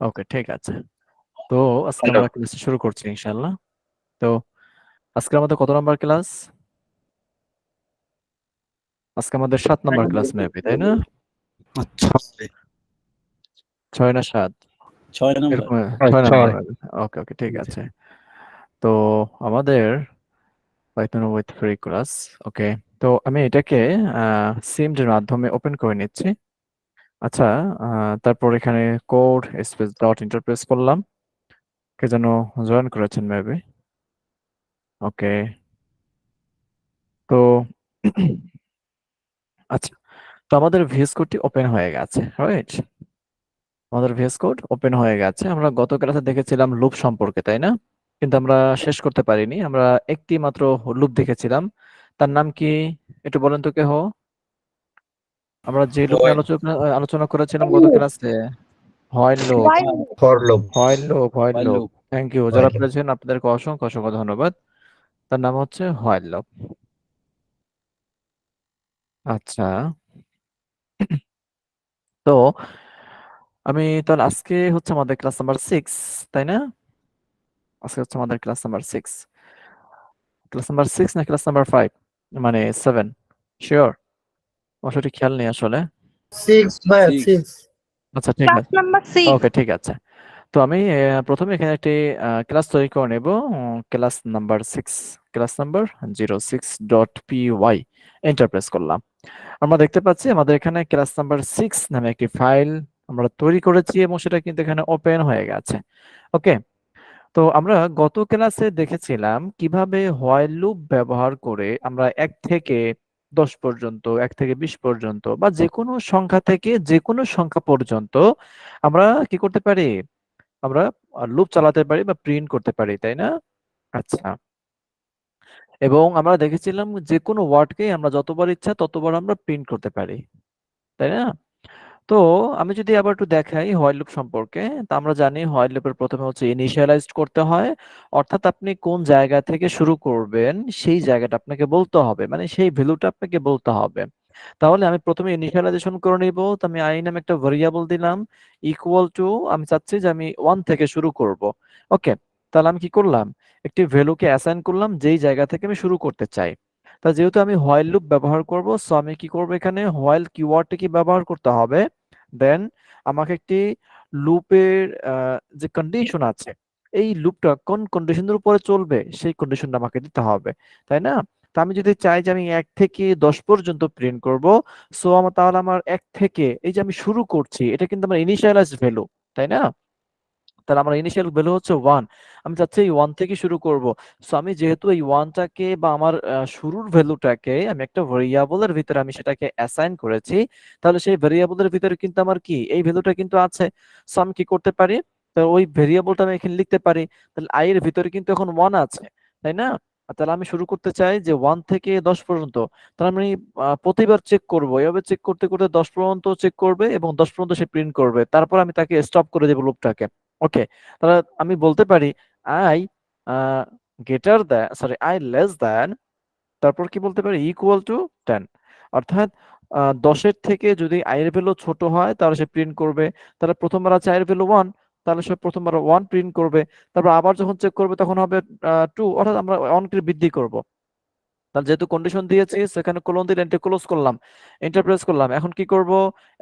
ওকে, ঠিক আছে। তো আজকে হ্যালো। আমরা ক্লাস শুরু করছি ইনশাআল্লাহ। তো আজকে আমাদের কত নাম্বার ক্লাস? আজকে আমাদের 7 নাম্বার ক্লাস মেবি, তাই না? আচ্ছা, 6 না 7? 6 নাম্বার। এরকম 6 নাম্বার। ছয়। ওকে, ওকে, ঠিক আছে। তো আমাদের পাইথন উইথ ফ্রি ক্লাস। ওকে। তো আমি এটাকে সিমড এর মাধ্যমে ওপেন করে নিচ্ছি। আচ্ছা, তারপর এখানে কোড স্পেস ডট ইন্টারপ্রেস করলাম। কে যেন জয়েন করেছেন মেবি। ওকে। তো আচ্ছা, তো আমাদের ভিএস কোডটি ওপেন হয়ে গেছে, রাইট? আমাদের ভিএস কোড ওপেন হয়ে গেছে। আমরা গত ক্লাসে দেখেছিলাম লুপ সম্পর্কে, তাই না? কিন্তু আমরা শেষ করতে পারিনি। আমরা একটি মাত্র লুপ দেখেছিলাম। তার নাম কি একটু বলেন তো কেহ? আমরা যে লুপ নিয়ে আলোচনা করেছিলাম গত ক্লাসে, while loop. For loop. While While loop. loop. Thank you. যারা পেরেছেন আপনাদেরকে অসংখ্য অসংখ্য ধন্যবাদ। তার নাম হচ্ছে হোয়াইল লুপ। আচ্ছা, তো আমি তাহলে আজকে হচ্ছে আমাদের ক্লাস নাম্বার 6, তাই না? আজকে হচ্ছে আমাদের ক্লাস নাম্বার 6। ক্লাস নাম্বার 6 না ক্লাস নাম্বার 5, মানে 7? শিওর? আমার সঠিক খেয়াল নেই আসলে। 6 ভাই, 6. 6। আচ্ছা, ঠিক ক্লাস আছে। নাম্বার 6। ওকে, ঠিক আছে। তো আমি প্রথমে এখানে একটি ক্লাস তৈরি করে নেব। Class number 6, class number 06.py enter press করলাম। আমরা দেখতে পাচ্ছি আমাদের এখানে ক্লাস নাম্বার 6 নামে একটি ফাইল আমরা তৈরি করেছি এবং সেটা কিন্তু এখানে ওপেন হয়ে গেছে। ওকে। তো আমরা গত ক্লাসে দেখেছিলাম কিভাবে হোয়াইল লুপ ব্যবহার করে আমরা 1 থেকে 10 পর্যন্ত, 1 থেকে 20 পর্যন্ত বা যেকোনো সংখ্যা থেকে যেকোনো সংখ্যা পর্যন্ত আমরা কি করতে পারি? আমরা লুপ চালাতে পারি বা প্রিন্ট করতে পারি, তাই না? আচ্ছা। এবং আমরা দেখেছিলাম যেকোনো ওয়ার্ডকেই আমরা যতবার ইচ্ছা ততবার আমরা প্রিন্ট করতে পারি, তাই না? তো আমি যদি আবার একটু দেখাই হোয়াইল লুপ সম্পর্কে, তা আমরা জানি হোয়াইল লুপের প্রথমে হচ্ছে ইনিশিয়ালাইজড করতে হয়। অর্থাৎ আপনি কোন জায়গা থেকে শুরু করবেন সেই জায়গাটা আপনাকে বলতে হবে, মানে সেই ভ্যালুটা আপনাকে বলতে হবে। তাহলে আমি প্রথমে ইনিশিয়ালাইজেশন করে নিব। তো আমি আই নামে একটা ভেরিয়েবল দিলাম, ইকুয়াল টু, আমি চাচ্ছি যে আমি 1 থেকে শুরু করব। ওকে। তাহলে আমি কি করলাম? একটি ভ্যালুকে অ্যাসাইন করলাম যেই জায়গা থেকে আমি শুরু করতে চাই। তা যেহেতু আমি হোয়াইল লুপ ব্যবহার করব, সো আমি কি করব, এখানে হোয়াইল কিওয়ার্ডটি কি ব্যবহার করতে হবে। দেন আমাকে একটি লুপের যে কন্ডিশন আছে, এই লুপটা কোন কন্ডিশনের উপরে চলবে সেই কন্ডিশনটা আমাকে দিতে হবে, তাই না? তা আমি যদি চাই যে আমি 1 থেকে 10 পর্যন্ত প্রিন্ট করব, সো আমার তাহলে আমার 1 থেকে এই যে আমি শুরু করছি এটা কিন্তু আমার ইনিশিয়ালাইজড ভ্যালু, তাই না? তাহলে আমার ইনিশিয়াল ভ্যালু হচ্ছে 1। আমি চাচ্ছি এই 1 থেকে শুরু করব। সো আমি যেহেতু এই 1 টাকে বা আমার শুরুর ভ্যালুটাকে আমি একটা ভেরিয়েবলের ভিতরে আমি সেটাকে অ্যাসাইন করেছি, তাহলে সেই ভেরিয়েবলের ভিতরে কিন্তু আমার কি এই ভ্যালুটা কিন্তু আছে। সো আমি কি করতে পারি? তো ওই ভেরিয়েবলটা আমি এখানে লিখতে পারি। তাহলে i এর ভিতরে কিন্তু এখন 1 আছে, তাই না? আর তাহলে আমি শুরু করতে চাই যে 1 থেকে 10 পর্যন্ত। তাহলে আমি প্রতিবার চেক করব। এভাবে চেক করতে করতে 10 পর্যন্ত চেক করবে এবং 10 পর্যন্ত সে প্রিন্ট করবে। তারপর আমি তাকে স্টপ করে দেব লুপটাকে। ওকে। তাহলে আমি বলতে পারি I greater than, sorry, I less than, তারপর কি বলতে পারি, ইকুয়াল টু 10। অর্থাৎ 10-এর থেকে যদি i এর ভ্যালু ছোট হয় তাহলে সে প্রিন্ট করবে। তাহলে প্রথমবার আছে i এর ভ্যালু 1, তাহলে সে প্রথমবার 1 প্রিন্ট করবে। তারপর আবার যখন চেক করবে তখন হবে 2, অর্থাৎ আমরা 1 কে বৃদ্ধি করব। তাহলে যেহেতু কন্ডিশন দিয়েছি সেখানে কোলন দিয়ে এন্টার ক্লোজ করলাম, এন্টার প্রেস করলাম। এখন কি করব?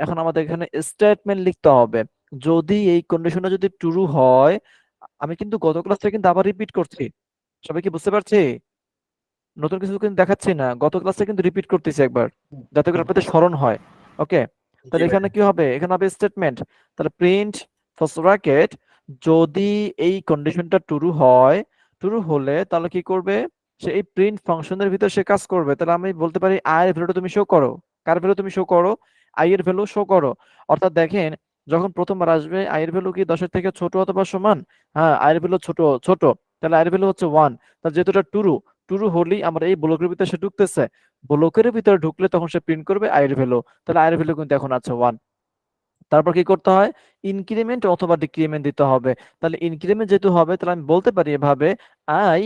এখন আমাদের এখানে স্টেটমেন্ট লিখতে হবে। যদি এই কন্ডিশনটা যদি ট্রু হয়, আমি কিন্তু গত ক্লাস থেকে কিন্তু আবার রিপিট করছি। সবাই কি বুঝতে পারছি? নতুন কিছু কিন্তু দেখাচ্ছি না, গত ক্লাসে কিন্তু রিপিট করতেছি একবার, যাতে করে আপনাদের স্মরণ হয়। ওকে। জি তাহলে ভাই। এখানে কি হবে? এখানে হবে স্টেটমেন্ট। তাহলে প্রিন্ট ফার্স্ট ব্র্যাকেট, যদি এই কন্ডিশনটা ট্রু হয়, ট্রু হলে তাহলে কি করবে? সে এই প্রিন্ট ফাংশনের ভিতর সে কাজ করবে। তাহলে আমি বলতে পারি আই এর ভ্যালুটা তুমি শো করো। কার ভ্যালু তুমি শো করো? আই এর ভ্যালু শো করো। অর্থাৎ দেখেন, যখন প্রথমবার আসবে আই এর ভ্যালু কি 10-এর থেকে ছোট অথবা সমান? হ্যাঁ, আই এর ভ্যালু ছোট, ছোট। তাহলে আই এর ভ্যালু হচ্ছে 1। তাহলে যেহেতু এটা ট্রু, ট্রু হলেই আমরা এই ব্লকের ভিতরে সে ঢুকতেছে। ব্লকের ভিতরে ঢুকলে তখন সে প্রিন্ট করবে আই এর ভ্যালু। তাহলে আই এর ভ্যালু কিন্তু এখন আছে 1। তারপর কি করতে হয়? ইনক্রিমেন্ট অথবা ডিক্রিমেন্ট দিতে হবে। তাহলে ইনক্রিমেন্ট যেহেতু হবে তাহলে আমি বলতে পারি এভাবে, I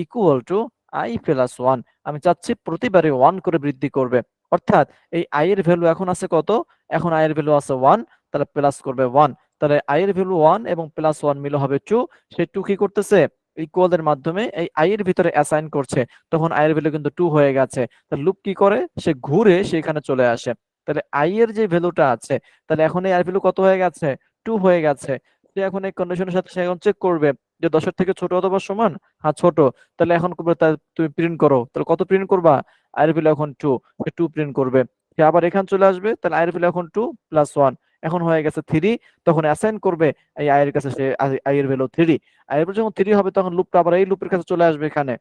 equal to I plus 1। আমি চাচ্ছি প্রতিবারে 1 করে বৃদ্ধি করবে। অর্থাৎ এই আই এর ভ্যালু এখন আছে কত? এখন আই এর ভ্যালু আছে 1, তাহলে প্লাস করবে 1। তাহলে আই এর ভ্যালু 1 এবং প্লাস 1 মিলে হবে 2। সে 2 কি করতেছে, ইকুয়াল এর মাধ্যমে এই আই এর ভিতরে অ্যাসাইন করছে, তখন আই এর ভ্যালু কিন্তু 2 হয়ে গেছে। তাহলে লুপ কি করে, সে ঘুরে সেখানে চলে আসে। তাহলে আই এর যে ভ্যালুটা আছে, তাহলে এখন এই আই এর ভ্যালু কত হয়ে গেছে, 2 হয়ে গেছে। সে এখন এই কন্ডিশনের সাথে সে এখন চেক করবে যে 10-এর থেকে ছোট অথবা সমান। হ্যাঁ ছোট। তাহলে এখন করবে তুমি প্রিন্ট করো, তাহলে কত প্রিন্ট করবা, আই এর ভ্যালু এখন 2, সে 2 প্রিন্ট করবে। সে আবার এখানে চলে আসবে, তাহলে আই এর ভ্যালু এখন 2 প্লাস 1 এখন হয়ে গেছে 3। তখন অ্যাসাইন করবে এই আই এর কাছে, সে আই এর ভ্যালু 3। আই এর ভ্যালু যখন 3 হবে, তখন লুপটা আবার এই লুপের কাছে চলে আসবে এখানে।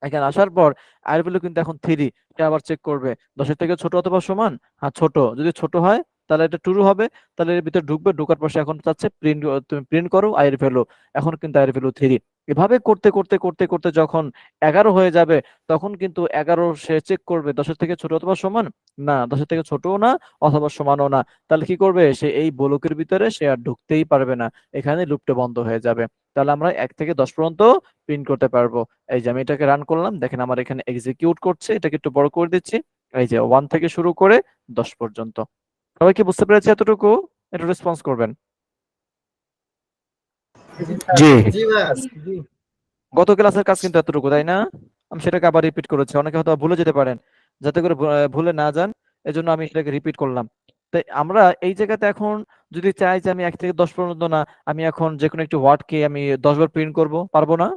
এখানে আসার পর আই এর ভ্যালু কিন্তু এখন 3। সে আবার চেক করবে 10-এর থেকে ছোট অথবা সমান। হ্যাঁ ছোট। যদি ছোট হয় তাহলে এটা ট্রু হবে। তাহলে এর ভিতরে ঢুকবে, ঢোকার পর সে এখন চাচ্ছে প্রিন্ট, তুমি প্রিন্ট করো আই এর ভ্যালু। এখন কিন্তু আই এর ভ্যালু 3। এভাবে করতে করতে করতে করতে যখন 11 হয়ে যাবে, তখন কিন্তু 11 সে চেক করবে 10-এর থেকে ছোট অথবা সমান। না, 10-এর থেকে ছোটও না অথবা সমানও না। তাহলে কি করবে, সে এই ব্লকের ভিতরে সে আর ঢুকতেই পারবে না, এখানে লুপটা বন্ধ হয়ে যাবে। তাহলে আমরা 1 থেকে 10 পর্যন্ত প্রিন্ট করতে পারবো। এই যে আমি এটাকে রান করলাম, দেখেন আমার এখানে এক্সিকিউট করছে। এটাকে একটু বড় করে দিচ্ছি। এই যে 1 থেকে শুরু করে 10 পর্যন্ত। সবাই কি বুঝতে পেরেছে এতটুকু? একটু রেসপন্স করবেন। জি। জি ভাইয়া। জি। গত ক্লাসের কাজ কিন্তু এতটুকু, তাই না? আমি সেটাকে আবার রিপিট করেছি, অনেকে হয়তো ভুলে যেতে পারেন। যাতে করে ভুলে না যান, এজন্য আমি সেটাকে রিপিট করলাম। তাই আমরা এই জায়গাতে এখন যদি চাই যে আমি 1 থেকে 10 পর্যন্ত না, আমি এখন যে কোনো একটি ওয়ার্ডকে আমি 10 বার প্রিন্ট করব, পারবো না?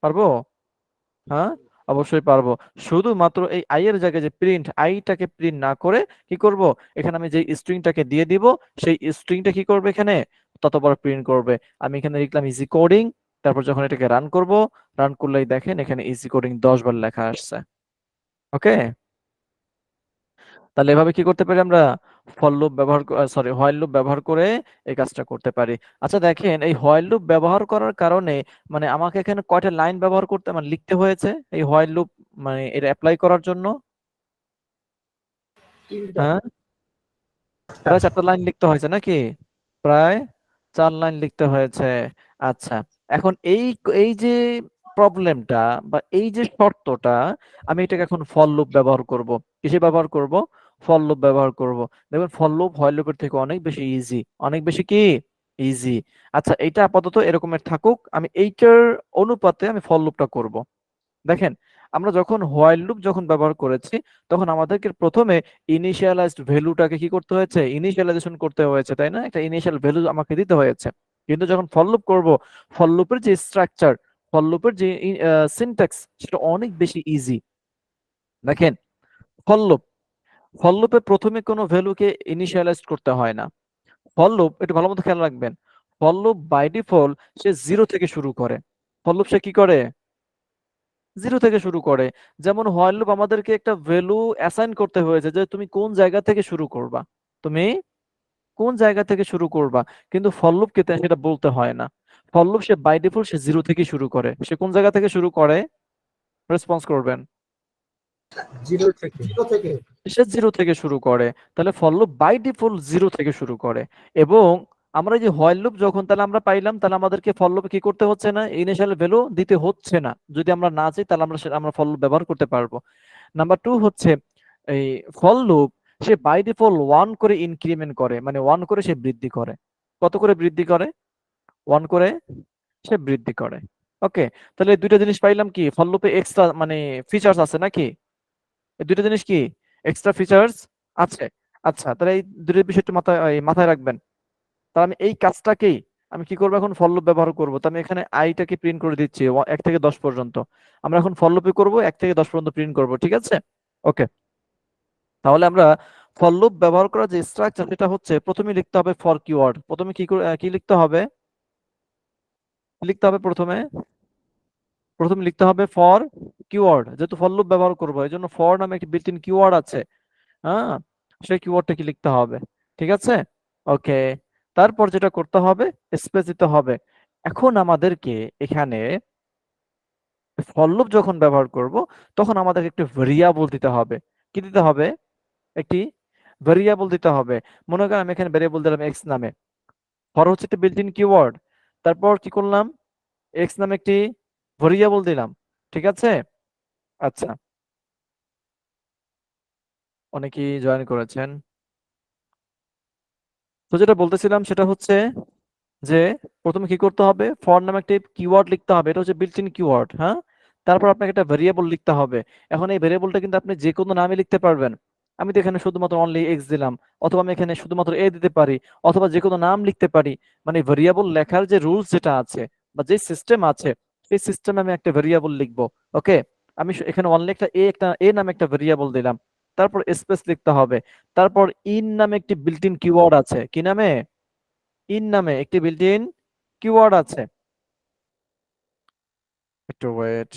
পারবো? হ্যাঁ, অবশ্যই পারবো। শুধুমাত্র এই আই এর জায়গায় যে প্রিন্ট, আইটাকে প্রিন্ট না করে কি করব, এখানে আমি যে স্ট্রিংটাকে দিয়ে দিব, সেই স্ট্রিংটা কি করবে এখানে ততবার প্রিন্ট করবে। আমি এখানে লিখলাম ইজি কোডিং। তারপর যখন এটাকে রান করব, রান করলেই দেখেন এখানে ইজি কোডিং 10 বার লেখা আসছে। ওকে, তাহলে এভাবে কি করতে পারি আমরা, ফর লুপ ব্যবহার, সরি হোয়াইল লুপ ব্যবহার করে এই কাজটা করতে পারি। আচ্ছা দেখেন, এই হোয়াইল লুপ ব্যবহার করার কারণে মানে আমাকে এখানে কয়টা লাইন ব্যবহার করতে মানে লিখতে হয়েছে এই হোয়াইল লুপ মানে এটা অ্যাপ্লাই করার জন্য? হ্যাঁ, প্রায় 4টা লাইন লিখতে হয়েছে নাকি? প্রায় 4 লাইন লিখতে হয়েছে। আচ্ছা, এখন এই এই যে প্রবলেমটা বা এই যে শর্তটা, আমি এটাকে এখন ফর লুপ ব্যবহার করব। কিসে ব্যবহার করব? ফর লুপ ব্যবহার করব। দেখবেন ফর লুপ হোয়াইল লুপের থেকে অনেক বেশি ইজি, অনেক বেশি কি ইজি। আচ্ছা, এটা আপাতত এরকমের থাকুক, আমি এইটার অনুপাতে আমি ফর লুপটা করব। দেখেন, আমরা যখন হোয়াইল লুপ যখন ব্যবহার করেছি, তখন আমাদেরকে প্রথমে ইনিশিয়ালাইজড ভ্যালুটাকে কি করতে হয়েছে, ইনিশিয়ালাইজেশন করতে হয়েছে, তাই না? একটা ইনিশিয়াল ভ্যালু আমাকে দিতে হয়েছে। কিন্তু যখন ফর লুপ করব, ফর লুপের যে স্ট্রাকচার, ফর লুপের যে সিনট্যাক্স, সেটা অনেক বেশি ইজি। দেখেন, ফর লুপ, ফর লুপে প্রথমে কোনো ভ্যালুকে ইনিশিয়ালাইজ করতে হয় না। ফর লুপ, একটু ভালো মতো খেয়াল রাখবেন, ফর লুপ বাই ডিফল্ট সে 0 থেকে শুরু করে। ফর লুপ সে কি করে, 0 থেকে শুরু করে। যেমন হোয়াইল লুপ আমাদেরকে একটা ভ্যালু অ্যাসাইন করতে হয়েছে যে তুমি কোন জায়গা থেকে শুরু করবা, তুমি কোন জায়গা থেকে শুরু করবা। কিন্তু ফর লুপ কে সেটা বলতে হয় না। ফর লুপ সে বাই ডিফল্ট সে 0 থেকে শুরু করে। সে কোন জায়গা থেকে শুরু করে, রেসপন্স করবেন। জিরো থেকে। জিরো থেকে। সে 0 থেকে শুরু করে। তাহলে ফর লুপ বাই ডিফল্ট 0 থেকে শুরু করে। এবং আমরা যে হোয়াইল লুপ যখন তাহলে আমরা পাইলাম, তাহলে আমাদেরকে ফর লুপে কি করতে হচ্ছে না, ইনিশিয়াল ভ্যালু দিতে হচ্ছে না। যদি আমরা না চাই তাহলে আমরা ফর লুপ ব্যবহার করতে পারবো। নাম্বার 2 হচ্ছে এই ফর লুপ সে বাই ডিফল্ট 1 করে ইনক্রিমেন্ট করে, মানে 1 করে সে বৃদ্ধি করে। কত করে বৃদ্ধি করে? 1 করে সে বৃদ্ধি করে। ওকে, তাহলে এই দুইটা জিনিস পাইলাম কি, ফর লুপে এক্সট্রা মানে ফিচার্স আছে নাকি? এই দুইটা জিনিস কি এক্সট্রা ফিচার্স আছে। আচ্ছা, তাহলে এই দুটো বিষয় একটু মাথায় রাখবেন। তাহলে আমি এই কাজটাকেই আমি কি করবো, এখন ফর লুপ ব্যবহার করবো। তো আমি এখানে আইটাকে প্রিন্ট করে দিচ্ছি 1 থেকে 10 পর্যন্ত। আমরা এখন ফর লুপে করবো 1 থেকে 10 পর্যন্ত প্রিন্ট করবো, ঠিক আছে? ওকে, তাহলে আমরা ফর লুপ ব্যবহার করার যে স্ট্রাকচার, সেটা হচ্ছে প্রথমে লিখতে হবে ফর কিওয়ার্ড। প্রথমে কি লিখতে হবে, লিখতে হবে প্রথমে, প্রথমে লিখতে হবে ফর কিওয়ার্ড। যেহেতু ফর লুপ ব্যবহার করবো, এই জন্য ফর নামে একটি বিল্ট ইন কিওয়ার্ড আছে। হ্যাঁ, সেই কিওয়ার্ডটা কি লিখতে হবে, ঠিক আছে? ওকে, তারপর যেটা করতে হবে, স্পেস দিতে হবে। এখন আমাদেরকে এখানে ফর লুপ যখন ব্যবহার করব, তখন আমাদের একটি ভেরিয়েবল দিতে হবে। কি দিতে হবে? একটি ভেরিয়েবল দিতে হবে। মনে করেন আমি এখানে ভেরিয়েবল দিলাম এক্স নামে। ফর হচ্ছে একটা বিল্ট ইন কিওয়ার্ড। তারপর কি করলাম, এক্স নামে একটি ভেরিয়েবল দিলাম, ঠিক আছে? আচ্ছা, অনেকেই জয়েন করেছেন। তো যেটা বলতেছিলাম সেটা হচ্ছে যে প্রথমে কি করতে হবে, ফর নামে একটা কিওয়ার্ড লিখতে হবে, এটা হচ্ছে বিল্ট ইন কিওয়ার্ড। হ্যাঁ, তারপর আপনাকে একটা ভেরিয়েবল লিখতে হবে। এখন এই ভেরিয়েবলটা কিন্তু আপনি যে কোনো নামে লিখতে পারবেন। আমি তো এখানে শুধুমাত্র অনলি এক্স দিলাম, অথবা আমি এখানে শুধুমাত্র এ দিতে পারি, অথবা যে কোনো নাম লিখতে পারি। মানে ভেরিয়েবল লেখার যে রুলস যেটা আছে বা যে সিস্টেম আছে, সেই সিস্টেমে আমি একটা ভেরিয়েবল লিখবো। ওকে, আমি এখানে অনলি একটা এ নামে একটা ভেরিয়েবল দিলাম, তারপর স্পেস লিখতে হবে। তারপর ইন নামে একটি বিল্ট ইন কিওয়ার্ড আছে। কি নামে? ইন নামে একটি বিল্ট ইন কিওয়ার্ড আছে। একটু ওয়েট।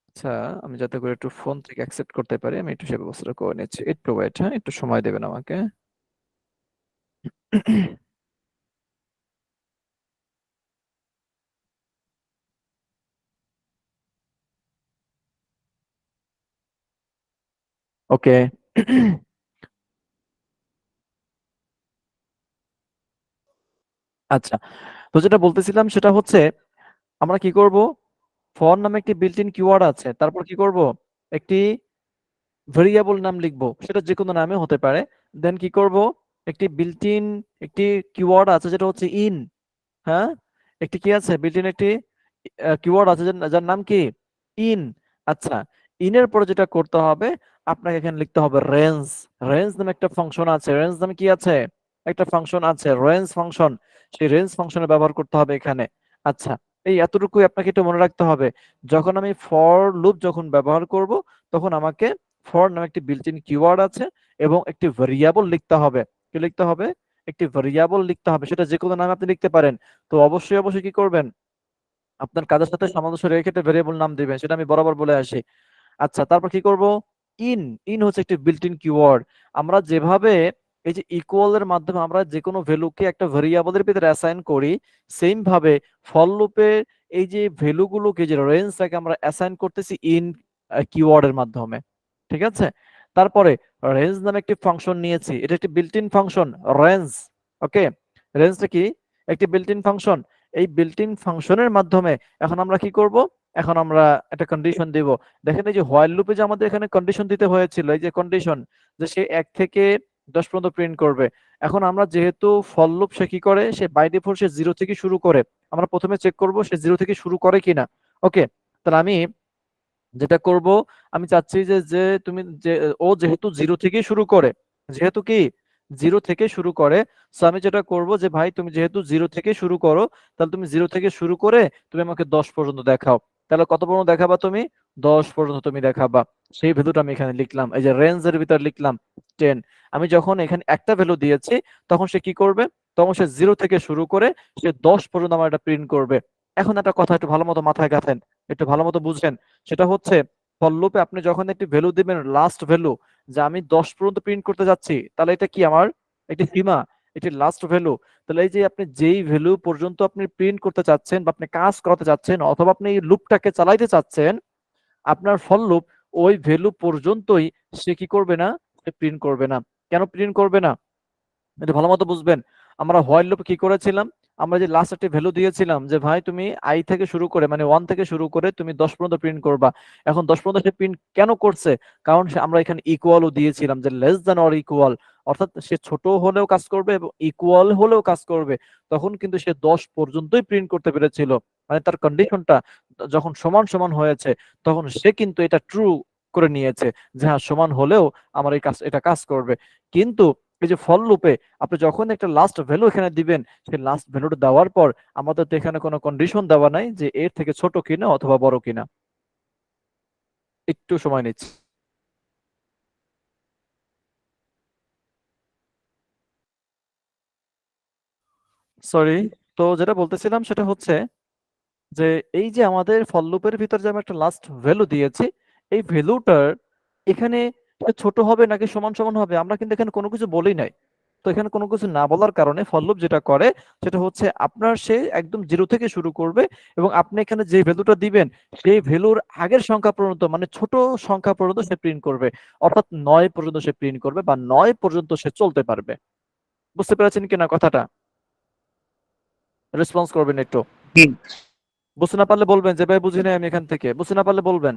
আচ্ছা, আমি যাতে করে একটু ফোন থেকে অ্যাকসেপ্ট করতে পারি, আমি একটু সে ব্যবস্থাটা করে নিচ্ছি। একটু ওয়েট, হ্যাঁ, একটু সময় দেবেন আমাকে। ওকে। আচ্ছা, তো যেটা বলতেছিলাম সেটা হচ্ছে আমরা কি করব, ফর নামে একটি বিল্ট ইন কিওয়ার্ড আছে, তারপর কি করব, একটি ভেরিয়েবল নাম লিখবো, সেটা যে কোনো নামে হতে পারে। দেন কি করব, একটি বিল্ট ইন একটি কিওয়ার্ড আছে যেটা হচ্ছে ইন। হ্যাঁ, একটি কি আছে, বিল্ট ইন একটি কিওয়ার্ড আছে যার নাম কি, ইন। আচ্ছা, ইনের পরে যেটা করতে হবে, আপনাকে এখানে লিখতে হবে রেঞ্জ। রেঞ্জ নামে একটা ফাংশন আছে, রেঞ্জ নামে কি আছে, একটা ফাংশন আছে, রেঞ্জ ফাংশন। সেই রেঞ্জ ফাংশনের ব্যবহার করতে হবে এখানে। আচ্ছা, এই এতটুকুই আপনাকে একটু মনে রাখতে হবে। যখন আমি ফর লুপ যখন ব্যবহার করব, তখন আমাকে ফর নামে একটি বিল্ট ইন কিওয়ার্ড আছে এবং একটি ভেরিয়েবল লিখতে হবে। কি লিখতে হবে? একটি ভেরিয়েবল লিখতে হবে, সেটা যে কোনো নামে আপনি লিখতে পারেন। তো অবশ্যই অবশ্যই কি করবেন, আপনার কাজের সাথে সামঞ্জস্য রেখে একটা ভেরিয়েবল নাম দিবেন, সেটা আমি বরাবর বলে আসি। আচ্ছা, তারপর কি করব, ইন। ইন হচ্ছে একটি বিল্ট ইন কিওয়ার্ড। আমরা যেভাবে এই যে ইকুয়াল এর মাধ্যমে আমরা যে কোনো ভ্যালুকে একটা ভেরিয়েবলের ভিতরে অ্যাসাইন করি, সেম ভাবে ফর লুপে এই যে ভ্যালুগুলোকে, যে রেঞ্জটাকে আমরা অ্যাসাইন করতেছি ইন কিওয়ার্ডের মাধ্যমে। ঠিক আছে? তারপরে রেঞ্জ নামে একটি ফাংশন নিয়েছি, এটা একটি বিল্ট ইন ফাংশন, রেঞ্জ। ওকে, রেঞ্জটা কি, একটি বিল্ট ইন ফাংশন। এই বিল্ট ইন ফাংশনের মাধ্যমে এখন আমরা কি করব, এখন আমরা একটা কন্ডিশন দিব। দেখেন এই যে হোয়াইল লুপে যে আমাদের এখানে কন্ডিশন দিতে হয়েছিল, এই যে কন্ডিশন, যে সে 1 থেকে 10 পর্যন্ত প্রিন্ট করবে। এখন আমরা যেহেতু ফর লুপ, সে কি করে, সে বাই ডিফল্ট সে 0 থেকে শুরু করে। আমরা প্রথমে চেক করব সে 0 থেকে শুরু করে কিনা। ওকে, তাহলে আমি যেটা করব, আমি চাচ্ছি যে যে তুমি যে ও যেহেতু 0 থেকে শুরু করে, যেহেতু কি 0 থেকে শুরু করে, সো আমি যেটা করব যে ভাই তুমি যেহেতু 0 থেকে শুরু করো, তাহলে তুমি 0 থেকে শুরু করে তুমি আমাকে 10 পর্যন্ত দেখাও। তাহলে কত পর্যন্ত দেখাবা তুমি? 10 পর্যন্ত তুমি দেখাবা। সেই ভ্যালুটা আমি এখানে লিখলাম, এই যে রেঞ্জের ভিতর লিখলাম 10। আমি যখন এখানে একটা ভ্যালু দিয়েছি, তখন সে কি করবে, তখন সে 0 থেকে শুরু করে সে 10 পর্যন্ত আমার এটা প্রিন্ট করবে। এখন একটা কথা একটু ভালো মতো মাথায় গাঁথেন, একটু ভালো মতো বুঝেন। সেটা হচ্ছে ফর লুপে আপনি যখন একটি ভ্যালু দিবেন, লাস্ট ভ্যালু, যে আমি 10 পর্যন্ত প্রিন্ট করতে যাচ্ছি, তাহলে এটা কি আমার একটি সীমা, এটি লাস্ট ভ্যালু। তাহলে এই যে আপনি যেই ভ্যালু পর্যন্ত আপনি প্রিন্ট করতে চাচ্ছেন বা আপনি কাজ করাতে চাচ্ছেন, অথবা আপনি এই লুপটাকে চালাইতে চাচ্ছেন, আপনার ফর লুপ ওই ভ্যালু পর্যন্তই সে কি করবে না, সে প্রিন্ট করবে না। কেন প্রিন্ট করবে না, এটা ভালো মতো বুঝবেন। আমরা হোয়াইল লুপে কি করেছিলাম, আমরা যে লাস্ট একটা ভ্যালু দিয়েছিলাম যে ভাই তুমি আই থেকে শুরু করে, মানে 1 থেকে শুরু করে তুমি 10 পর্যন্ত প্রিন্ট করবা। এখন 10 পর্যন্ত সে প্রিন্ট কেন করছে, কারণ আমরা এখানে ইকুয়ালও দিয়েছিলাম, যে লেস দ্যান অর ইকুয়াল, অর্থাৎ সে ছোট হলেও কাজ করবে এবং ইকুয়াল হলেও কাজ করবে। তখন কিন্তু সে 10 পর্যন্তই প্রিন্ট করতে পেরেছিল। মানে তার কন্ডিশনটা যখন সমান সমান হয়েছে, তখন সে কিন্তু এটা ট্রু করে নিয়েছে, যে হ্যাঁ সমান হলেও আমার এই কাজ, এটা কাজ করবে। কিন্তু এই যে ফর লুপে আপনি যখন একটা লাস্ট ভ্যালু এখানে দিবেন, সেই লাস্ট ভ্যালুটা দেওয়ার পর আমাদের তো এখানে কোনো কন্ডিশন দেওয়া নাই যে এর থেকে ছোট কিনা অথবা বড় কিনা। একটু সময় নিচ্ছি। সরি। তো যেটা বলতেছিলাম সেটা হচ্ছে যে এই যে আমাদের ফর লুপের ভিতর যে আমরা একটা লাস্ট ভ্যালু দিয়েছি, এই ভ্যালুটার এখানে এটা ছোট হবে নাকি সমান সমান হবে, আমরা কিন্তু এখানে কোনো কিছু বলি নাই। তো এখানে কোনো কিছু না বলার কারণে ফর লুপ যেটা করে, সেটা হচ্ছে আপনার সে একদম 0 থেকে শুরু করবে এবং আপনি এখানে যে ভ্যালুটা দিবেন, সেই ভ্যালুর আগের সংখ্যা পর্যন্ত, মানে ছোট সংখ্যা পর্যন্ত সে প্রিন্ট করবে। অর্থাৎ 9 পর্যন্ত সে প্রিন্ট করবে বা 9 পর্যন্ত সে চলতে পারবে। বুঝতে পেরেছেন কিনা কথাটা? রেসপন্স করবেন একটু। হুম, বুঝতে না পারলে বলবেন যে ভাই বুঝি নাই আমি এখান থেকে, বুঝতে না পারলে বলবেন।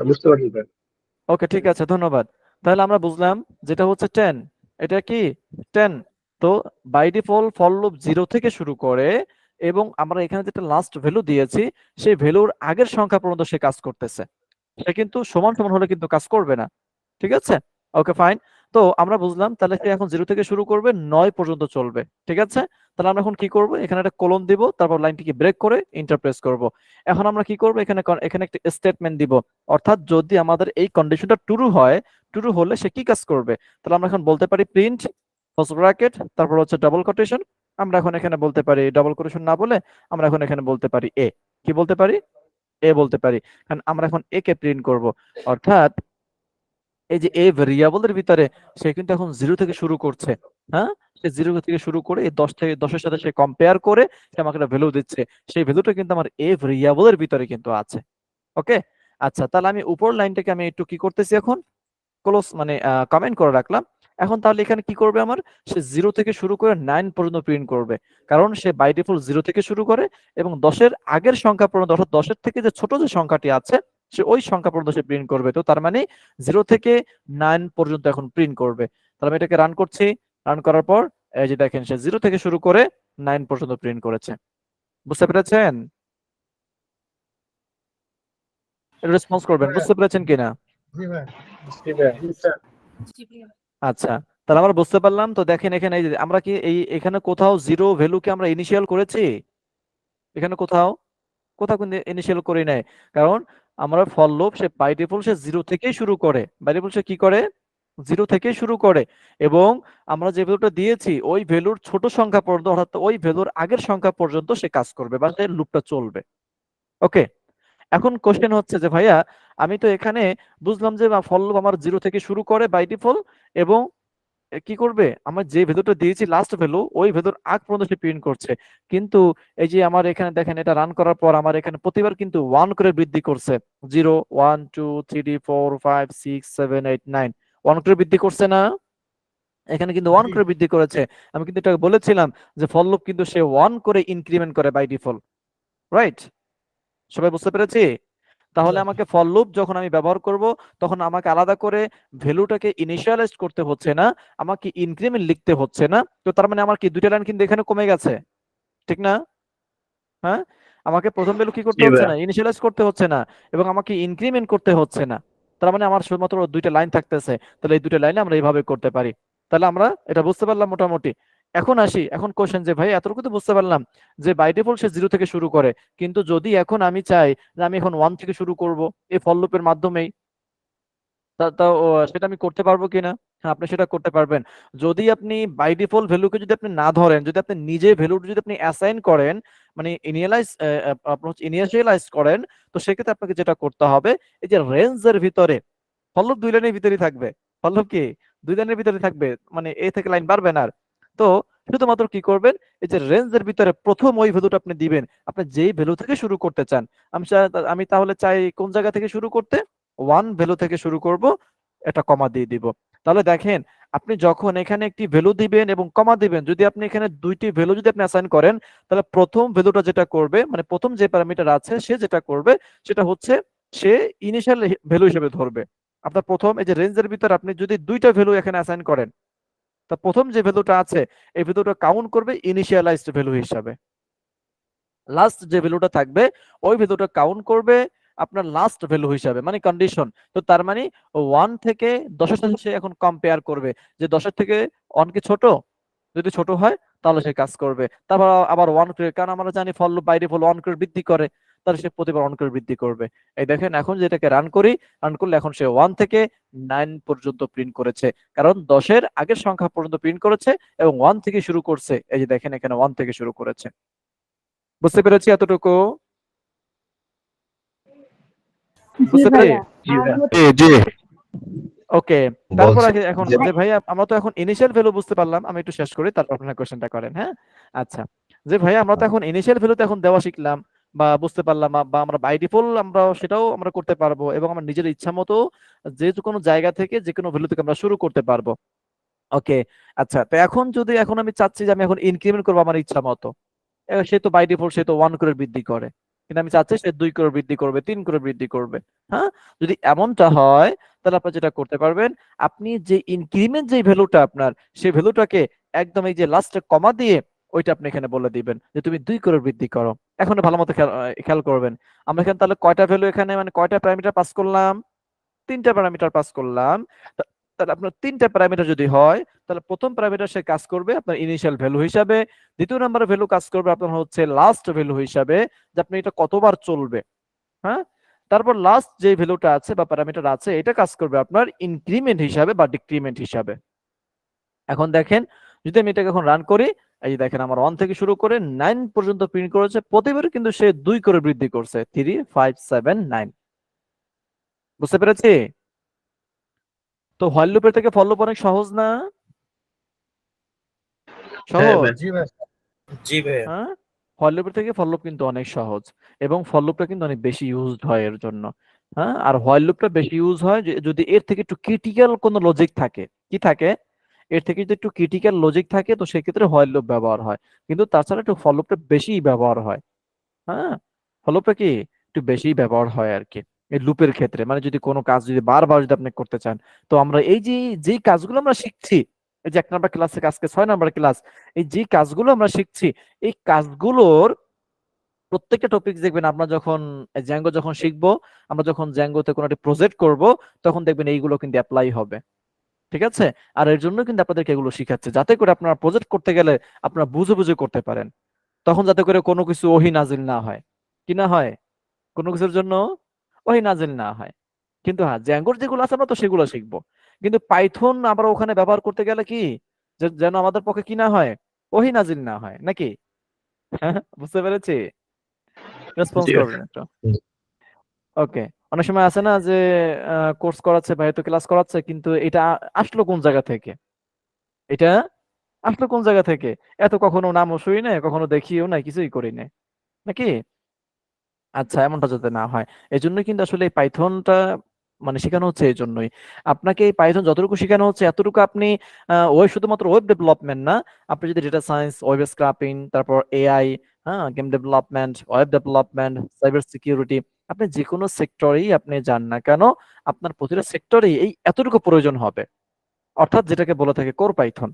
বুঝতে পারছি স্যার। ওকে, ঠিক আছে, ধন্যবাদ। তাহলে আমরা বুঝলাম যেটা হচ্ছে 10, এটা কি 10। তো বাই ডিফল্ট ফর লুপ 0 থেকে শুরু করে এবং আমরা এখানে যেটা লাস্ট ভ্যালু দিয়েছি সেই ভ্যালুর আগের সংখ্যা পর্যন্ত সে কাজ করতেছে। সে কিন্তু সমান সমান হলে কিন্তু কাজ করবে না। ঠিক আছে, ওকে ফাইন। তো আমরা বুঝলাম তাহলে সে এখন 0 থেকে শুরু করবে 9 পর্যন্ত চলবে। ঠিক আছে, তাহলে আমরা এখন কি করব, এখানে একটা কোলন দিব, তারপর লাইনটিকে ব্রেক করে এন্টার প্রেস করব। এখন আমরা কি করব, এখানে এখানে একটা স্টেটমেন্ট দিব, অর্থাৎ যদি আমাদের এই কন্ডিশনটা ট্রু হয়, ট্রু হলে সে কি কাজ করবে। তাহলে আমরা এখন বলতে পারি প্রিন্ট ফার্স্ট ব্র্যাকেট তারপর হচ্ছে ডাবল কোটেশন। আমরা এখন এখানে বলতে পারি ডাবল কোটেশন না বলে আমরা এখন এখানে বলতে পারি এ। কি বলতে পারি, এ বলতে পারি, কারণ আমরা এখন এ কে প্রিন্ট করব। অর্থাৎ এই যে এ ভেরিয়েবলের ভিতরে সে কিন্তু এখন 0 থেকে শুরু করছে। হ্যাঁ, সে 0 থেকে শুরু করে এই 10 এর সাথে সে কম্পেয়ার করে সে আমাকে একটা ভ্যালু দিচ্ছে। সেই ভ্যালুটা কিন্তু আমার এ ভেরিয়েবলের ভিতরে কিন্তু আছে। ওকে, আচ্ছা, তাহলে আমি উপর লাইনটাকে আমি একটু কি করতেছি এখন ক্লোজ মানে কমেন্ট করে রাখলাম। এখন তাহলে এখানে কি করবে, আমার সে 0 থেকে শুরু করে 9 পর্যন্ত প্রিন্ট করবে, কারণ সে বাই ডিফল্ট 0 থেকে শুরু করে এবং 10 এর আগের সংখ্যা পর্যন্ত, অর্থাৎ 10 থেকে যে ছোট যে সংখ্যাটি আছে সে ওই সংখ্যা পর্যন্ত সে প্রিন্ট করবে। তো তার মানে 0 থেকে 9 পর্যন্ত এখন প্রিন্ট করবে। তাহলে আমি এটাকে রান করছি। রান করার পর এই যে দেখেন সে 0 থেকে শুরু করে 9 পর্যন্ত প্রিন্ট করেছে। বুঝতে পেরেছেন? রেসপন্স করবেন, বুঝতে পেরেছেন কিনা? জি ভাই। জি স্যার। আচ্ছা, তাহলে আমরা বুঝতে পারলাম। তো দেখেন এখানে এই যে আমরা কি এখানে কোথাও জিরো ভ্যালুকে আমরা ইনিশিয়াল করেছি? এখানে কোথাও কোথাও কিন্তু ইনিশিয়াল করি নাই, কারণ আমরা ফর লুপ সে বাই ডিফল্ট সে 0 থেকেই শুরু করে। বাই ডিফল্ট সে কি করে, 0 থেকেই শুরু করে এবং আমরা যে ভ্যালুটা দিয়েছি ওই ভ্যালুর ছোট সংখ্যা পর্যন্ত, অর্থাৎ ওই ভ্যালুর আগের সংখ্যা পর্যন্ত সে কাজ করবে বা সে লুপটা চলবে। ওকে, এখন কোশ্চেন হচ্ছে যে ভাইয়া আমি তো এখানে বুঝলাম যে ফর লুপ আমার 0 থেকে শুরু করে বাই ডিফল্ট এবং কি করবে, আমার যে ভ্যালুটা দিয়েছি লাস্ট ভ্যালু ওই ভ্যালুর আগ পর্যন্ত সে প্রিন্ট করছে। কিন্তু এই যে আমার এখানে দেখেন এটা রান করার পর আমার এখানে প্রতিবার কিন্তু 1 করে বৃদ্ধি করছে। 0 1 2 3 4 5 6 7 8 9 1 করে বৃদ্ধি করছে না? এখানে কিন্তু 1 করে বৃদ্ধি করেছে। আমি কিন্তু এটা বলেছিলাম যে ফর লুপ কিন্তু সে 1 করে ইনক্রিমেন্ট করে বাই ডিফল্ট। রাইট? সবাই বুঝতে পেরেছি? তাহলে আমাকে ফর লুপ যখন আমি ব্যবহার করব তখন আমাকে আলাদা করে ভ্যালুটাকে ইনিশিয়ালাইজ করতে হচ্ছে না, আমাকে ইনক্রিমেন্ট লিখতে হচ্ছে না। তো তার মানে আমার কি দুইটা লাইন কিন্তু এখানে কমে গেছে, ঠিক না? হ্যাঁ, আমাকে প্রথম ভ্যালু কি করতে জি হচ্ছে ভাইয়া। না, ইনিশিয়ালাইজ করতে হচ্ছে না এবং আমাকে ইনক্রিমেন্ট করতে হচ্ছে না। তার মানে আমার শুধুমাত্র দুইটা লাইন থাকতেছে। তাহলে এই দুইটা লাইনে আমরা এইভাবে করতে পারি। তাহলে আমরা এটা বুঝতে পারলাম মোটামুটি। এখন আসি, এখন কোশ্চেন যে ভাই এতটুকু তো বুঝতে পারলাম যে বাই ডিফল্ট সে 0 থেকে শুরু করে, কিন্তু যদি এখন আমি চাই যে আমি এখন 1 থেকে শুরু করব এই ফর লুপের মাধ্যমেই, সেটা আমি করতে পারবো কিনা? হ্যাঁ, আপনি সেটা করতে পারবেন। যদি আপনি বাই ডিফল্ট ভ্যালুকে যদি আপনি না ধরেন, যদি আপনি নিজে ভ্যালুটা যদি আপনি অ্যাসাইন করেন, মানে ইনিশিয়ালাইজ করেন, তো সেক্ষেত্রে আপনাকে যেটা করতে হবে, এই যে রেঞ্জের ভিতরে ফলক 2 লাইনের ভিতরেই থাকবে। ফলক কি 2 লাইনের ভিতরে থাকবে, মানে এ থেকে লাইন বাড়বে না আর। তো শুধুমাত্র কি করবেন, এই যে রেঞ্জের ভিতরে প্রথম ওই ভ্যালুটা আপনি দিবেন, আপনি যেই ভ্যালু থেকে শুরু করতে চান। আমি তাহলে চাই কোন জায়গা থেকে শুরু করতে, 1 ভ্যালু থেকে শুরু করব, এটা কমা দিয়ে দিব। তাহলে দেখেন আপনি যখন এখানে একটি ভ্যালু দিবেন এবং কমা দিবেন, যদি আপনি এখানে দুইটি ভ্যালু যদি আপনি অ্যাসাইন করেন, তাহলে প্রথম ভ্যালুটা যেটা করবে, মানে প্রথম যে প্যারামিটার আছে সে যেটা করবে সেটা হচ্ছে সে ইনিশিয়াল ভ্যালু হিসেবে ধরবে। আপনার প্রথম এই যে রেঞ্জের ভিতরে আপনি যদি দুইটা ভ্যালু এখানে অ্যাসাইন করেন, তা প্রথম যে ভ্যালুটা আছে এই ভ্যালুটা কাউন্ট করবে ইনিশিয়ালাইজড ভ্যালু হিসাবে। লাস্ট যে ভ্যালুটা থাকবে ওই ভ্যালুটা কাউন্ট করবে আপনার লাস্ট ভ্যালু হিসাবে, মানে কন্ডিশন। তো তার মানে 1 থেকে 10-এর সাথে সে এখন কম্পেয়ার করবে যে 10-এর থেকে 1 কি ছোট, যদি ছোট হয় তাহলে সে কাজ করবে। তারপর আবার 1 করে, কারণ আমরা জানি ফর লুপ বাই ডিফল্ট 1 করে বৃদ্ধি করে, তাহলে সে প্রতিবার 1 করে বৃদ্ধি করবে। এই দেখেন এখন যেটাকে রান করি, রান করলে এখন সে 1 থেকে 9 পর্যন্ত প্রিন্ট করেছে, কারণ 10-এর আগের সংখ্যা পর্যন্ত প্রিন্ট করেছে এবং 1 থেকে শুরু করছে। এই যে দেখেন এখানে 1 থেকে শুরু করেছে। বুঝতে পেরেছি এতটুকু? জি বুঝতে পেরেছি? ভাইয়া। জি আর ভাইয়া। হচ্ছে জি জি। ওকে, তারপর বলছে আগে এখন যে যে ভাইয়া আমরা তো এখন ইনিশিয়াল ভ্যালু বুঝতে পারলাম, আমি একটু শেষ করি তারপর আপনার কোশ্চেনটা করেন। হ্যাঁ, আচ্ছা, যে ভাইয়া আমরা তো এখন ইনিশিয়াল ভ্যালু তো এখন দেওয়া শিখলাম বা বুঝতে পারলাম, বা আমরা বাই ডিফল্ট আমরা সেটাও আমরা করতে পারবো এবং আমার নিজের ইচ্ছা মতো যে কোনো জায়গা থেকে যে কোনো ভ্যালু থেকে আমরা শুরু করতে পারবো। ওকে, আচ্ছা, তো এখন যদি এখন আমি চাচ্ছি যে আমি এখন ইনক্রিমেন্ট করবো আমার ইচ্ছা মতো, সে তো বাই ডিফল্ট সে তো 1 করে বৃদ্ধি করে, কিন্তু আমি চাচ্ছি সে 2 করে বৃদ্ধি করবে, 3 করে বৃদ্ধি করবে। হ্যাঁ, যদি এমনটা হয় তাহলে আপনি যেটা করতে পারবেন, আপনি যে ইনক্রিমেন্ট যে ভ্যালুটা আপনার, সেই ভ্যালুটাকে একদম এই যে লাস্টে কমা দিয়ে ওইটা আপনি এখানে বলে দিবেন যে তুমি 2 করে বৃদ্ধি করো। এখন ভালো মতো খেয়াল করবেন, আমরা এখানে তাহলে কয়টা ভ্যালু এখানে মানে কয়টা প্যারামিটার পাস করলাম? 3টা প্যারামিটার পাস করলাম। তাহলে আপনার 3টা প্যারামিটার যদি হয়, তাহলে প্রথম প্যারামিটার সে কাজ করবে আপনার ইনিশিয়াল ভ্যালু হিসাবে, দ্বিতীয় নাম্বারের ভ্যালু কাজ করবে আপনার হচ্ছে লাস্ট ভ্যালু হিসাবে, যে আপনি এটা কতবার চলবে। হ্যাঁ, তারপর লাস্ট যে ভ্যালুটা আছে বা প্যারামিটার আছে, এটা কাজ করবে আপনার ইনক্রিমেন্ট হিসাবে বা ডিক্রিমেন্ট হিসাবে। এখন দেখেন, যদি আমি এটাকে এখন রান করি, এই যে দেখেন আমার 1 থেকে শুরু করে 9 পর্যন্ত প্রিন্ট করেছে, প্রতিবারে কিন্তু সে 2 করে বৃদ্ধি করছে, 3 5 7 9। বুঝতে পেরেছি? তো হোয়াইল লুপের থেকে ফর লুপ অনেক সহজ না? সহজ? জি ভাই। জি ভাই। হ্যাঁ, ফর লুপের থেকে ফর লুপ কিন্তু অনেক সহজ, এবং ফর লুপটা কিন্তু অনেক বেশি ইউজড হয় এর জন্য। হ্যাঁ, আর হোয়াইল লুপটা বেশি ইউজ হয় যদি এর থেকে একটু ক্রিটিক্যাল কোনো লজিক থাকে। কি থাকে? এর থেকে যদি একটু ক্রিটিক্যাল লজিক থাকে, তো সেক্ষেত্রে হোয়াইল লুপ ব্যবহার হয়, কিন্তু তাছাড়া একটু ফর লুপটা বেশি ব্যবহার হয়। হ্যাঁ, ফর লুপটা কি একটু বেশি ব্যবহার হয় আর কি এই লুপের ক্ষেত্রে। মানে যদি কোনো কাজ যদি বারবার যদি আপনি করতে চান, তো আমরা এই যে যেই কাজগুলো আমরা শিখছি, এই যে 1 নাম্বার ক্লাস থেকে আজকে 6 নাম্বার ক্লাস, এই যে কাজগুলো আমরা শিখছি, এই কাজগুলোর প্রত্যেকটা টপিক দেখবেন আমরা যখন জ্যাঙ্গো যখন শিখবো, আমরা যখন জ্যাঙ্গোতে কোনো একটা প্রজেক্ট করব, তখন দেখবেন এইগুলো কিন্তু অ্যাপ্লাই হবে। ঠিক আছে? আর এর জন্য কিন্তু আপনাদেরকে এগুলো শিখাচ্ছে, যাতে করে আপনারা প্রজেক্ট করতে গেলে আপনারা বুঝে বুঝে করতে পারেন। তখন যাতে করে কোনো কিছু ওহী নাজিল না হয়। কি না হয়? কোনো কিছুর জন্য ওহী নাজিল না হয়। কিন্তু হ্যাঁ, জ্যাঙ্গোর যেগুলো আছে আমরা তো সেগুলো শিখবো। কিন্তু পাইথন আমরা ওখানে ব্যবহার করতে গেলে কি, যেন আমাদের পক্ষে কি না হয়, ওহী নাজিল না হয় নাকি? বুঝতে পেরেছি? রেসপন্স জি ভাই। করবেন একটু। ওকে। অনেক সময় আছে না যে কোর্স করাচ্ছে বা হয়তো ক্লাস করাচ্ছে, কিন্তু এটা আসলো কোন জায়গা থেকে? এটা আসলো কোন জায়গা থেকে? এত কখনো নামও শুনি নাই, কখনো দেখিও নাই, কিছুই করি নাই। নাকি? আচ্ছা, এমনটা যাতে না হয়। এজন্যই কিন্তু আসলে এই পাইথনটা মানে শেখানো হচ্ছে এজন্যই। আপনাকে এই পাইথন যতটুকু শেখানো হচ্ছে, এতটুকু আপনি শুধুমাত্র ওয়েব ডেভেলপমেন্ট না, আপনি যদি ডেটা সায়েন্স, ওয়েব স্ক্রাপিং, তারপর এআই, হ্যাঁ, game development, web development, cyber security, আপনি যেকোনো সেক্টরেই আপনি যান না কেন, আপনার প্রতিটা সেক্টরেই এই এতটুকু প্রয়োজন হবে। অর্থাৎ যেটাকে বলে থাকে কোর পাইথন।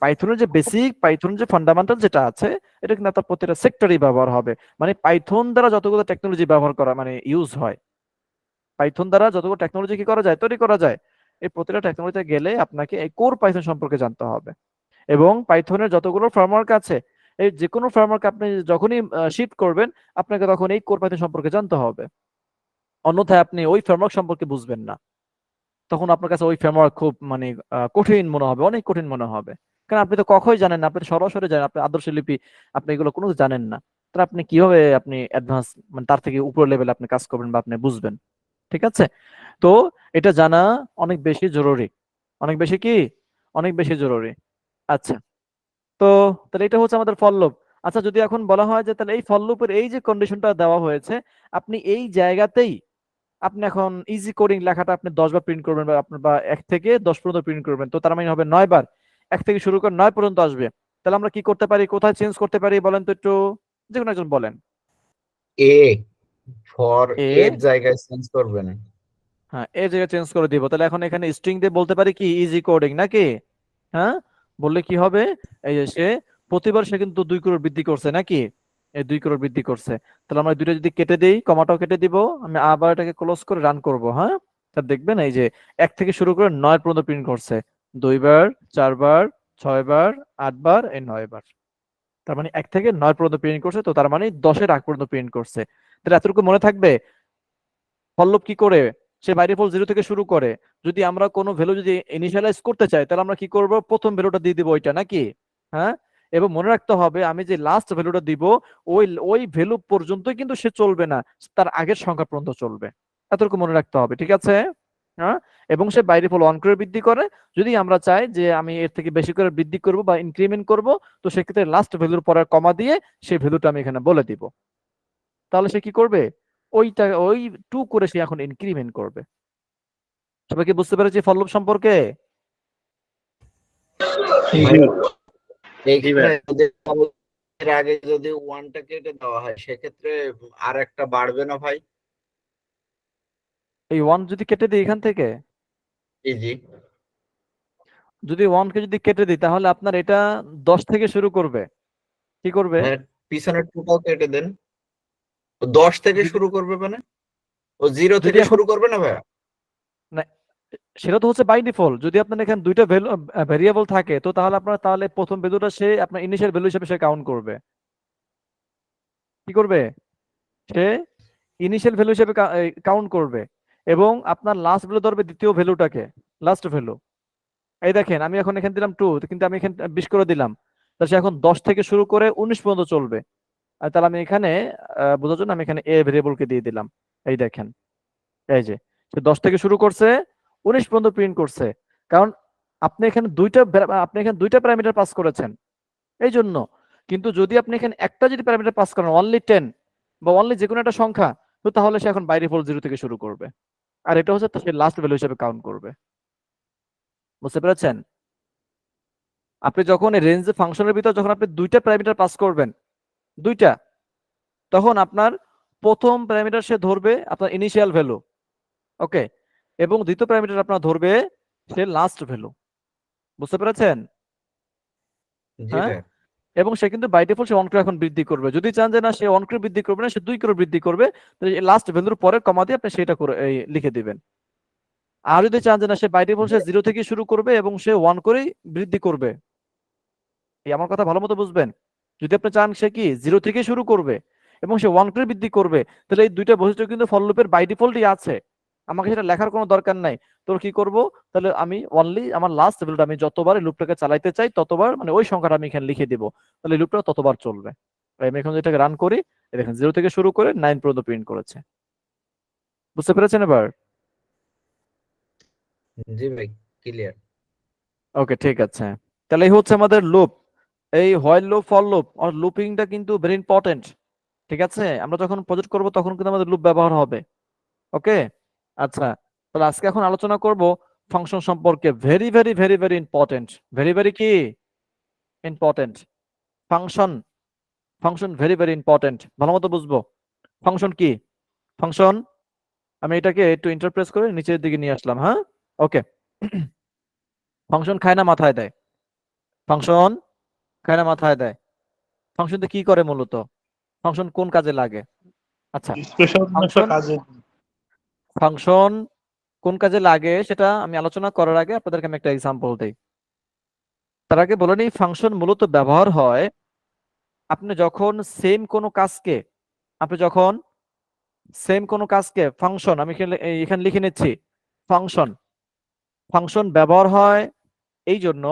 পাইথনের যে বেসিক, পাইথনের যে ফান্ডামেন্টাল যেটা আছে, এটা কিন্তু আপনার প্রতিটা সেক্টরেই ব্যবহার হবে। মানে পাইথন দ্বারা যতগুলো টেকনোলজি ব্যবহার করা মানে ইউজ হয়, পাইথন দ্বারা যতগুলো টেকনোলজি কি করা যায়, তৈরি করা যায়, এই প্রতিটা টেকনোলজিতে গেলে আপনাকে এই কোর পাইথন সম্পর্কে জানতে হবে। এবং পাইথনের যতগুলো ফ্রেমওয়ার্ক আছে, এই যে কোনো ফ্রেমওয়ার্ক আপনি যখনই শিফট করবেন, আপনাকে তখন এই কোর পাইথন সম্পর্কে জানতে হবে। অন্যথায় আপনি ওই ফ্রেমওয়ার্ক সম্পর্কে বুঝবেন না। তখন আপনার কাছে ওই ফ্রেমওয়ার্ক খুব মানে কঠিন মনে হবে, অনেক কঠিন মনে হবে। কারণ আপনি তো কখনোই জানেন না, আপনি তো সরাসরি জানেন, আপনি আদর্শ লিপি, আপনি এগুলো কোনো কিছু জানেন না। তাহলে আপনি কিভাবে আপনি অ্যাডভান্স মানে তার থেকে উপর লেভেলে আপনি কাজ করবেন বা আপনি বুঝবেন? ঠিক আছে? তো এটা জানা অনেক বেশি জরুরি। অনেক বেশি কি? অনেক বেশি জরুরি। আচ্ছা, তো তাহলে এটা হচ্ছে আমাদের ফর লুপ। আচ্ছা, যদি এখন বলা হয় যে তাহলে এই ফর লুপের এই যে কন্ডিশনটা দেওয়া হয়েছে, আপনি এই জায়গাতেই আপনি এখন ইজি কোডিং লেখাটা আপনি 10 বার প্রিন্ট করবেন, বা আপনার বা 1 থেকে 10 পর্যন্ত প্রিন্ট করবেন, তো তার মানে হবে 9 বার। 1 থেকে শুরু করে 9 পর্যন্ত আসবে। তাহলে আমরা কি করতে পারি, কোথায় চেঞ্জ করতে পারি বলেন তো একটু? যে কোনো একজন বলেন। এ ফর এর এ, জায়গায় চেঞ্জ করবেন। হ্যাঁ, এর জায়গায় চেঞ্জ করে দিব। তাহলে এখন এখানে স্ট্রিং দিয়ে বলতে পারি কি ইজি কোডিং নাকি? হ্যাঁ, বললে কি হবে? এই যে সে প্রতিবার সে কিন্তু 2 করোড় বৃদ্ধি করছে নাকি? এই 2 করোড় বৃদ্ধি করছে। তাহলে আমরা দুইটা যদি কেটে দেই, কমাটাও কেটে দিব, আমি আবার এটাকে ক্লোজ করে রান করব। হ্যাঁ, তা দেখবেন এই যে 1 থেকে শুরু করে 9 পর্যন্ত প্রিন্ট করছে। 2 বার, 4 বার, 6 বার, 8 বার, এই 9 বার। তার মানে 1 থেকে 9 পর্যন্ত প্রিন্ট করছে, তো তার মানে 10 এর আগ পর্যন্ত প্রিন্ট করছে। তাহলে এতটুকু মনে থাকবে ফললুপ কি করে? সে বাই ডিফল্ট 0 থেকে শুরু করে। যদি আমরা কোনো ভ্যালু যদি ইনিশিয়ালাইজ করতে চাই, তাহলে আমরা কি করব? প্রথম ভ্যালুটা দিয়ে দিব ওইটা নাকি? হ্যাঁ, এবং মনে রাখতে হবে আমি যে লাস্ট ভ্যালুটা দিব, ওই ওই ভ্যালু পর্যন্তই কিন্তু সে চলবে না, তার আগের সংখ্যা পর্যন্ত চলবে। এতটুকু মনে রাখতে হবে, ঠিক আছে? হ্যাঁ, এবং সে বাই ডিফল্ট 1 করে বৃদ্ধি করে। যদি আমরা চাই যে আমি এর থেকে বেশি করে বৃদ্ধি করব বা ইনক্রিমেন্ট করব, তো সেক্ষেত্রে লাস্ট ভ্যালুর পরে কমা দিয়ে সেই ভ্যালুটা আমি এখানে বলে দিব। তাহলে সে কি করবে? ওইটা ওই 2 করে সে এখন ইনক্রিমেন্ট করবে। সবাই কি বুঝতে পেরেছি ফর লুপ সম্পর্কে? ভাই জি ভাই। এইখানে যদি এর আগে যদি ওয়ানটা কেটে দেওয়া হয়, সেক্ষেত্রে আর একটা বাড়বে না ভাই? এই 1 যদি কেটে দিই এখান থেকে, জি জি যদি 1 কে যদি কেটে দিই তাহলে আপনার এটা 10 থেকে শুরু করবে। কি করবে? হ্যাঁ, পিছনের টুটাও কেটে দেন। 10 থেকে যদি শুরু করবে মানে ও 0 যদি থেকে এখন শুরু করবে না ভাইয়া? না, সেটা তো হচ্ছে বাই ডিফল্ট। যদি আপনার এখানে দুইটা ভেরিয়েবল থাকে তো তাহলে আপনার তাহলে প্রথম ভ্যালুটা সে আপনার ইনিশিয়াল ভ্যালু হিসেবে সে কাউন্ট করবে। কি করবে? সে ইনিশিয়াল ভ্যালু হিসেবে কাউন্ট করবে এবং আপনার লাস্ট ভ্যালু ধরবে দ্বিতীয় ভ্যালুটাকে, লাস্ট ভ্যালু। এই দেখেন আমি এখন এখানে দিলাম 2 কিন্তু আমি এখানে 20 করে দিলাম। তাহলে সে এখন 10 থেকে শুরু করে 19 পর্যন্ত চলবে। আর তাহলে আমি এখানে বোঝার জন্য আমি এখানে এ ভেরিয়েবলকে দিয়ে দিলাম। এই দেখেন, এই যে সে 10 থেকে শুরু করছে 19 পর্যন্ত প্রিন্ট করছে। কারণ আপনি এখানে দুইটা প্যারামিটার পাস করেছেন এই জন্য। কিন্তু যদি আপনি এখানে একটা যদি প্যারামিটার পাস করেন অনলি 10 বা অনলি যে কোনো একটা সংখ্যা, তো তাহলে সে এখন বাই ডিফল্ট 0 থেকে শুরু করবে। আর এটা হচ্ছে সে লাস্ট ভ্যালু হিসেবে কাউন্ট করবে। বুঝতে পেরেছেন? আপনি যখন রেঞ্জ ফাংশনের ভিতর যখন আপনি দুইটা প্যারামিটার পাস করবেন, দুইটা, তখন আপনার প্রথম প্যারামিটার সে ধরবে আপনার ইনিশিয়াল ভ্যালু, ওকে, এবং দ্বিতীয় প্যারামিটার আপনার ধরবে সে লাস্ট ভ্যালু। বুঝতে পেরেছেন? জি হ্যাঁ, ভাইয়া। এবং সে কিন্তু বাই ডিফল্ট সে 1 করে এখন বৃদ্ধি করবে। যদি চান যে না সে 1 করে বৃদ্ধি করবে না, সে 2 করে বৃদ্ধি করবে, তো লাস্ট ভ্যালুর পরে কমা দিয়ে আপনি সেটা করে লিখে দিবেন। আর যদি চান যে না সে বাই ডিফল্ট সে 0 থেকে শুরু করবে এবং সে 1 করেই বৃদ্ধি করবে, এই আমার কথা ভালো মতো বুঝবেন। যদি আপনি চান সে কি 0 থেকে শুরু করবে এবং সে 1 করে বৃদ্ধি করবে, তাহলে এই দুইটা বৈশিষ্ট্য কিন্তু ফর লুপের বাই ডিফল্টই আছে। আমাকে সেটা লেখার কোনো দরকার নাই। তোর কি করব, তাহলে আমি অনলি আমার লাস্ট ভ্যালুটা আমি যতবার লুপটাকে চালাইতে চাই ততবার মানে ওই সংখ্যাটা আমি এখানে লিখে দিব, তাহলে লুপটা ততবার চলবে। আমি এখন যেটাকে রান করি, এই দেখেন 0 থেকে শুরু করে 9 পর্যন্ত প্রিন্ট করেছে। বুঝতে পেরেছেন এবার? জি ভাই, ক্লিয়ার। ওকে, ঠিক আছে। তাহলে এই হচ্ছে আমাদের লুপ। এই হোয়াইল লুপ, ফর লুপ আর লুপিংটা কিন্তু ভেরি ইম্পর্টেন্ট। ঠিক আছে, আমরা যখন প্রজেক্ট করব তখন কিন্তু আমাদের লুপ ব্যবহার হবে। ওকে, আচ্ছা। তাহলে আজকে এখন আলোচনা করব ফাংশন সম্পর্কে। Very very very very important, very very কি important. Function, function very very important, ভালো মতো বুঝবো। ফাংশন কি? ফাংশন, আমি এটাকে একটু ইন্টারপ্রেস করে নিচের দিকে নিয়ে আসলাম। হ্যাঁ, ওকে। ফাংশন খায় না মাথায় দেয়? ফাংশন খায় না মাথায় দেয়? ফাংশনটা কি করে মূলত? ফাংশন কোন কাজে লাগে? আচ্ছা, স্পেশাল একটা ফাংশন, কাজে ফাংশন কোন কাজে লাগে সেটা আমি আলোচনা করার আগে আপনাদেরকে আমি একটা এক্সাম্পল দেই। তার আগে বলে নিই, ফাংশন মূলত ব্যবহার হয় আপনি যখন সেম কোনো কাজকে, আপনি যখন সেম কোনো কাজকে, ফাংশন আমি এখানে লিখে নিচ্ছি। ফাংশন, ফাংশন ব্যবহার হয় এই জন্য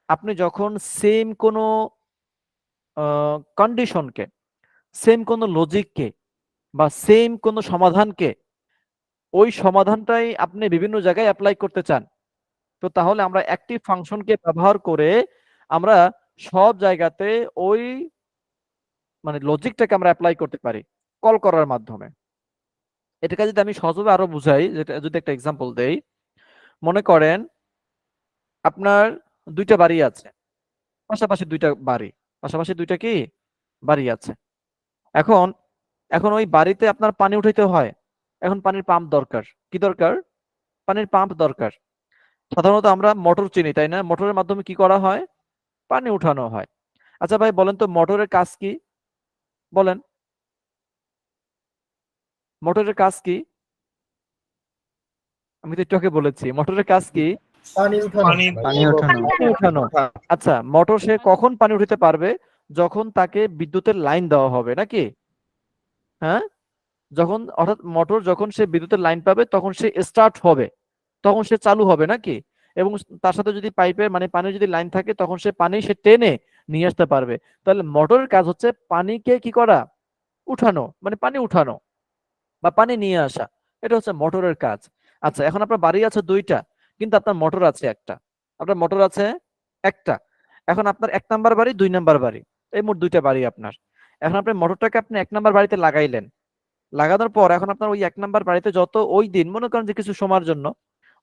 আপনি যখন সেম কোনো কন্ডিশনকে, সেম কোনো লজিককে বা সেম কোনো সমাধানকে, ওই সমাধানটাই আপনি বিভিন্ন জায়গায় অ্যাপ্লাই করতে চান, তো তাহলে আমরা অ্যাক্টিভ ফাংশনকে ব্যবহার করে আমরা সব জায়গাতে ওই মানে লজিকটাকে আমরা অ্যাপ্লাই করতে পারি কল করার মাধ্যমে। এটাকে যদি আমি সহজভাবে আরো বুঝাই, যেটা যদি একটা এক্সাম্পল দেই, মনে করেন আপনার দুইটা বাড়ি আছে, পাশাপাশি দুইটা বাড়ি, পাশাপাশি দুইটা কি বাড়ি আছে। এখন, এখন ওই বাড়িতে আপনার পানি উঠাইতে হয়, এখন পানির পাম্প দরকার। কি দরকার? পানির পাম্প দরকার। সাধারণত আমরা মোটর চিনি, তাই না? মোটরের মাধ্যমে কি করা হয়? পানি উঠানো হয়। আচ্ছা ভাই বলেন তো মোটরের কাজ কি? বলেন, মোটরের কাজ কি? আমি তো একটু আগে বলেছি মোটরের কাজ কি? পানি উঠানো। পানি পানি ওঠানো। পানি উঠানো। আচ্ছা, মোটর সে কখন পানি উঠাতে পারবে? যখন তাকে বিদ্যুতের লাইন দেওয়া হবে, নাকি? হ্যাঁ, যখন অর্থাৎ মোটর যখন সে বিদ্যুতের লাইন পাবে তখন সে স্টার্ট হবে, তখন সে চালু হবে, নাকি? এবং তার সাথে যদি পাইপের মানে পানির যদি লাইন থাকে তখন সে পানি সে টেনে নিয়ে আসতে পারবে। তাহলে মোটরের কাজ হচ্ছে পানিকে কি করা? উঠানো, মানে পানি উঠানো বা পানি নিয়ে আসা। এটা হচ্ছে মোটরের কাজ। আচ্ছা, এখন আপনার বাড়ি আছে দুইটা কিন্তু আপনার মোটর আছে একটা। আপনার মোটর আছে একটা। এখন আপনার 1 নাম্বার বাড়ি, 2 নাম্বার বাড়ি, এই মোট দুইটা বাড়ি আপনার। এখন আপনি মোটরটাকে আপনি 1 নাম্বার বাড়িতে লাগাইলেন। লাগানোর পর এখন আপনার ওই 1 নাম্বার বাড়িতে যত ওই দিন মনে করেন যে কিছু সময়ের জন্য,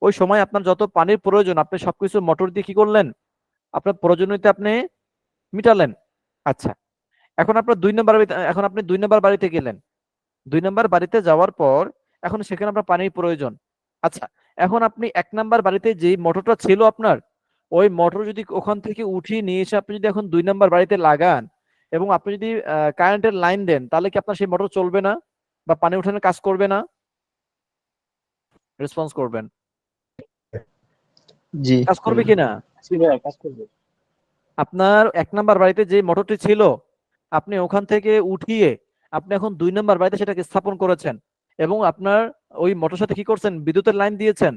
ওই সময় আপনার যত পানির প্রয়োজন আপনি সবকিছু মোটর দিয়ে কি করলেন? আপনার প্রয়োজনীয়তা আপনি মিটালেন। আচ্ছা, এখন আপনার 2 নাম্বার বাড়িতে, এখন আপনি 2 নাম্বার বাড়িতে গেলেন। 2 নাম্বার বাড়িতে যাওয়ার পর এখন সেখানে আপনার পানির প্রয়োজন। আচ্ছা, এখন আপনি 1 নাম্বার বাড়িতে যে মোটরটা ছিল আপনার, ওই মোটর যদি ওখান থেকে উঠিয়ে নিয়ে এসে আপনি যদি এখন 2 নাম্বার বাড়িতে লাগান এবং আপনি যদি কারেন্টের লাইন দেন, তাহলে কি আপনার সেই মোটর চলবে না বা পানি উঠানোর কাজ করবে না? রেসপন্স করবেন। জি কাজ করবে কিনা? আপনার 1 নাম্বার বাড়িতে যে মোটরটি ছিল, আপনি ওখান থেকে উঠিয়ে আপনি এখন 2 নাম্বার বাড়িতে সেটাকে স্থাপন করেছেন এবং আপনার ওই মোটরের সাথে কি করছেন? বিদ্যুতের লাইন দিয়েছেন।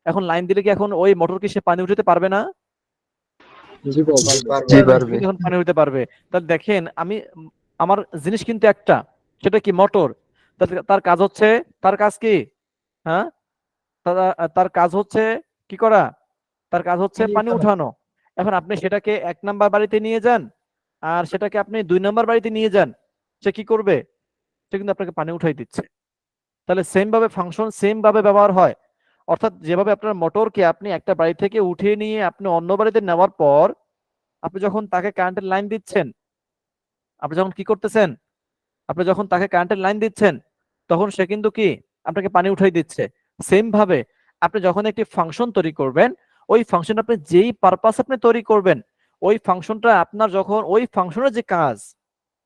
এখন লাইন দিলে কি এখন ওই মোটর কি সে পানি উঠাতে পারবে না? জি পারবে। পারবে। এখন পানি উঠাতে পারবে। তাহলে দেখেন আমি আমার জিনিস কিন্তু একটা, সেটা কি? মোটর। তার কাজ হচ্ছে, তার কাজ কি? হ্যাঁ, তার কাজ হচ্ছে কি করা? তার কাজ হচ্ছে পানি উঠানো। এখন আপনি সেটাকে 1 নাম্বার বাড়িতে নিয়ে যান আর সেটাকে আপনি 2 নাম্বার বাড়িতে নিয়ে যান, সে কি করবে? সে কিন্তু আপনাকে পানি উঠাই দিচ্ছে। তাহলে সেম ভাবে ফাংশন সেম ভাবে ব্যবহার হয়। অর্থাৎ যেভাবে আপনার মোটরকে আপনি একটা বাড়ি থেকে উঠিয়ে নিয়ে আপনি অন্য বাড়িতে নেওয়ার পর আপনি যখন তাকে কারেন্টের লাইন দিচ্ছেন, আপনি যখন কি করতেছেন? আপনি যখন তাকে কারেন্টের লাইন দিচ্ছেন, তখন সে কিন্তু কি আপনাকে পানি উঠাই দিচ্ছে। সেম ভাবে আপনি যখন একটি ফাংশন তৈরি করবেন, ওই ফাংশন আপনি যেই পারপাস আপনি তৈরি করবেন, ওই ফাংশনটা আপনার যখন ওই ফাংশনের যে কাজ,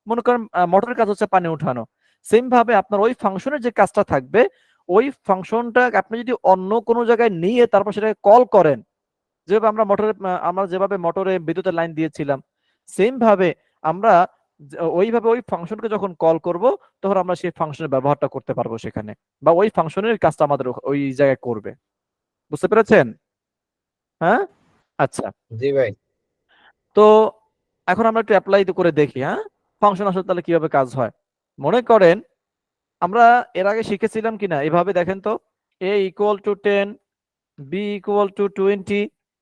মনে করেন মোটরের কাজ হচ্ছে পানি উঠানো, সেম ভাবে আপনার ওই ফাংশনের যে কাজটা থাকবে, ওই ফাংশনটা আপনি যদি অন্য কোনো জায়গায় নিয়ে তারপর সেটাকে কল করেন, যেভাবে আমরা যেভাবে মোটরে বিদ্যুতের লাইন দিয়েছিলাম, সেম ভাবে আমরা ওইভাবে ওই ফাংশনকে যখন কল করব, তখন আমরা সেই ফাংশনের ব্যবহারটা করতে পারবো সেখানে, বা ওই ফাংশনের কাজটা আমাদের ওই জায়গায় করবে। বুঝতে পেরেছেন? হ্যাঁ, আচ্ছা। জি ভাই। তো এখন আমরা একটু অ্যাপ্লাই করে দেখি, হ্যাঁ, ফাংশন আসলে তাহলে কিভাবে কাজ হয়। মনে করেন আমরা এর আগে শিখেছিলাম কিনা, এভাবে দেখেন তো, a equal to 10, b equal to 20,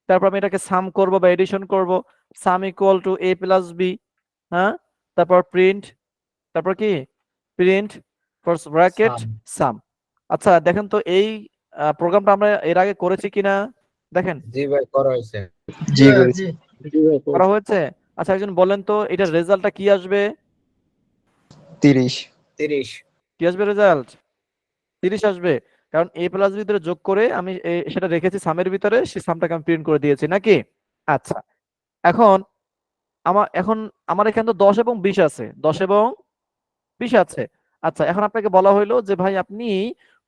তারপর আমি এটাকে সাম করব বা এডিশন করব, সাম equal to a plus b, হ্যাঁ, তারপর প্রিন্ট, তারপর কি প্রিন্ট ফার্স্ট ব্র্যাকেট সাম। আচ্ছা দেখেন তো এই প্রোগ্রামটা আমরা এর আগে করেছি কিনা দেখেন। জি ভাই, করা হয়েছে। জি করেছি। করা হয়েছে। আচ্ছা একজন বলেন তো এটার রেজাল্টটা কি আসবে? 30। 30। কি আসবে রেজাল্ট? 30 আসবে। কারণ a প্লাস b ভিতরে যোগ করে আমি সেটা রেখেছি সামের ভিতরে, সেই সামটাকে আমি প্রিন্ট করে দিয়েছি নাকি? আচ্ছা, এখন আমার এখানে তো 10 এবং 20 আছে, 10 এবং 20 আছে। আচ্ছা এখন আপনাকে বলা হইলো যে ভাই আপনি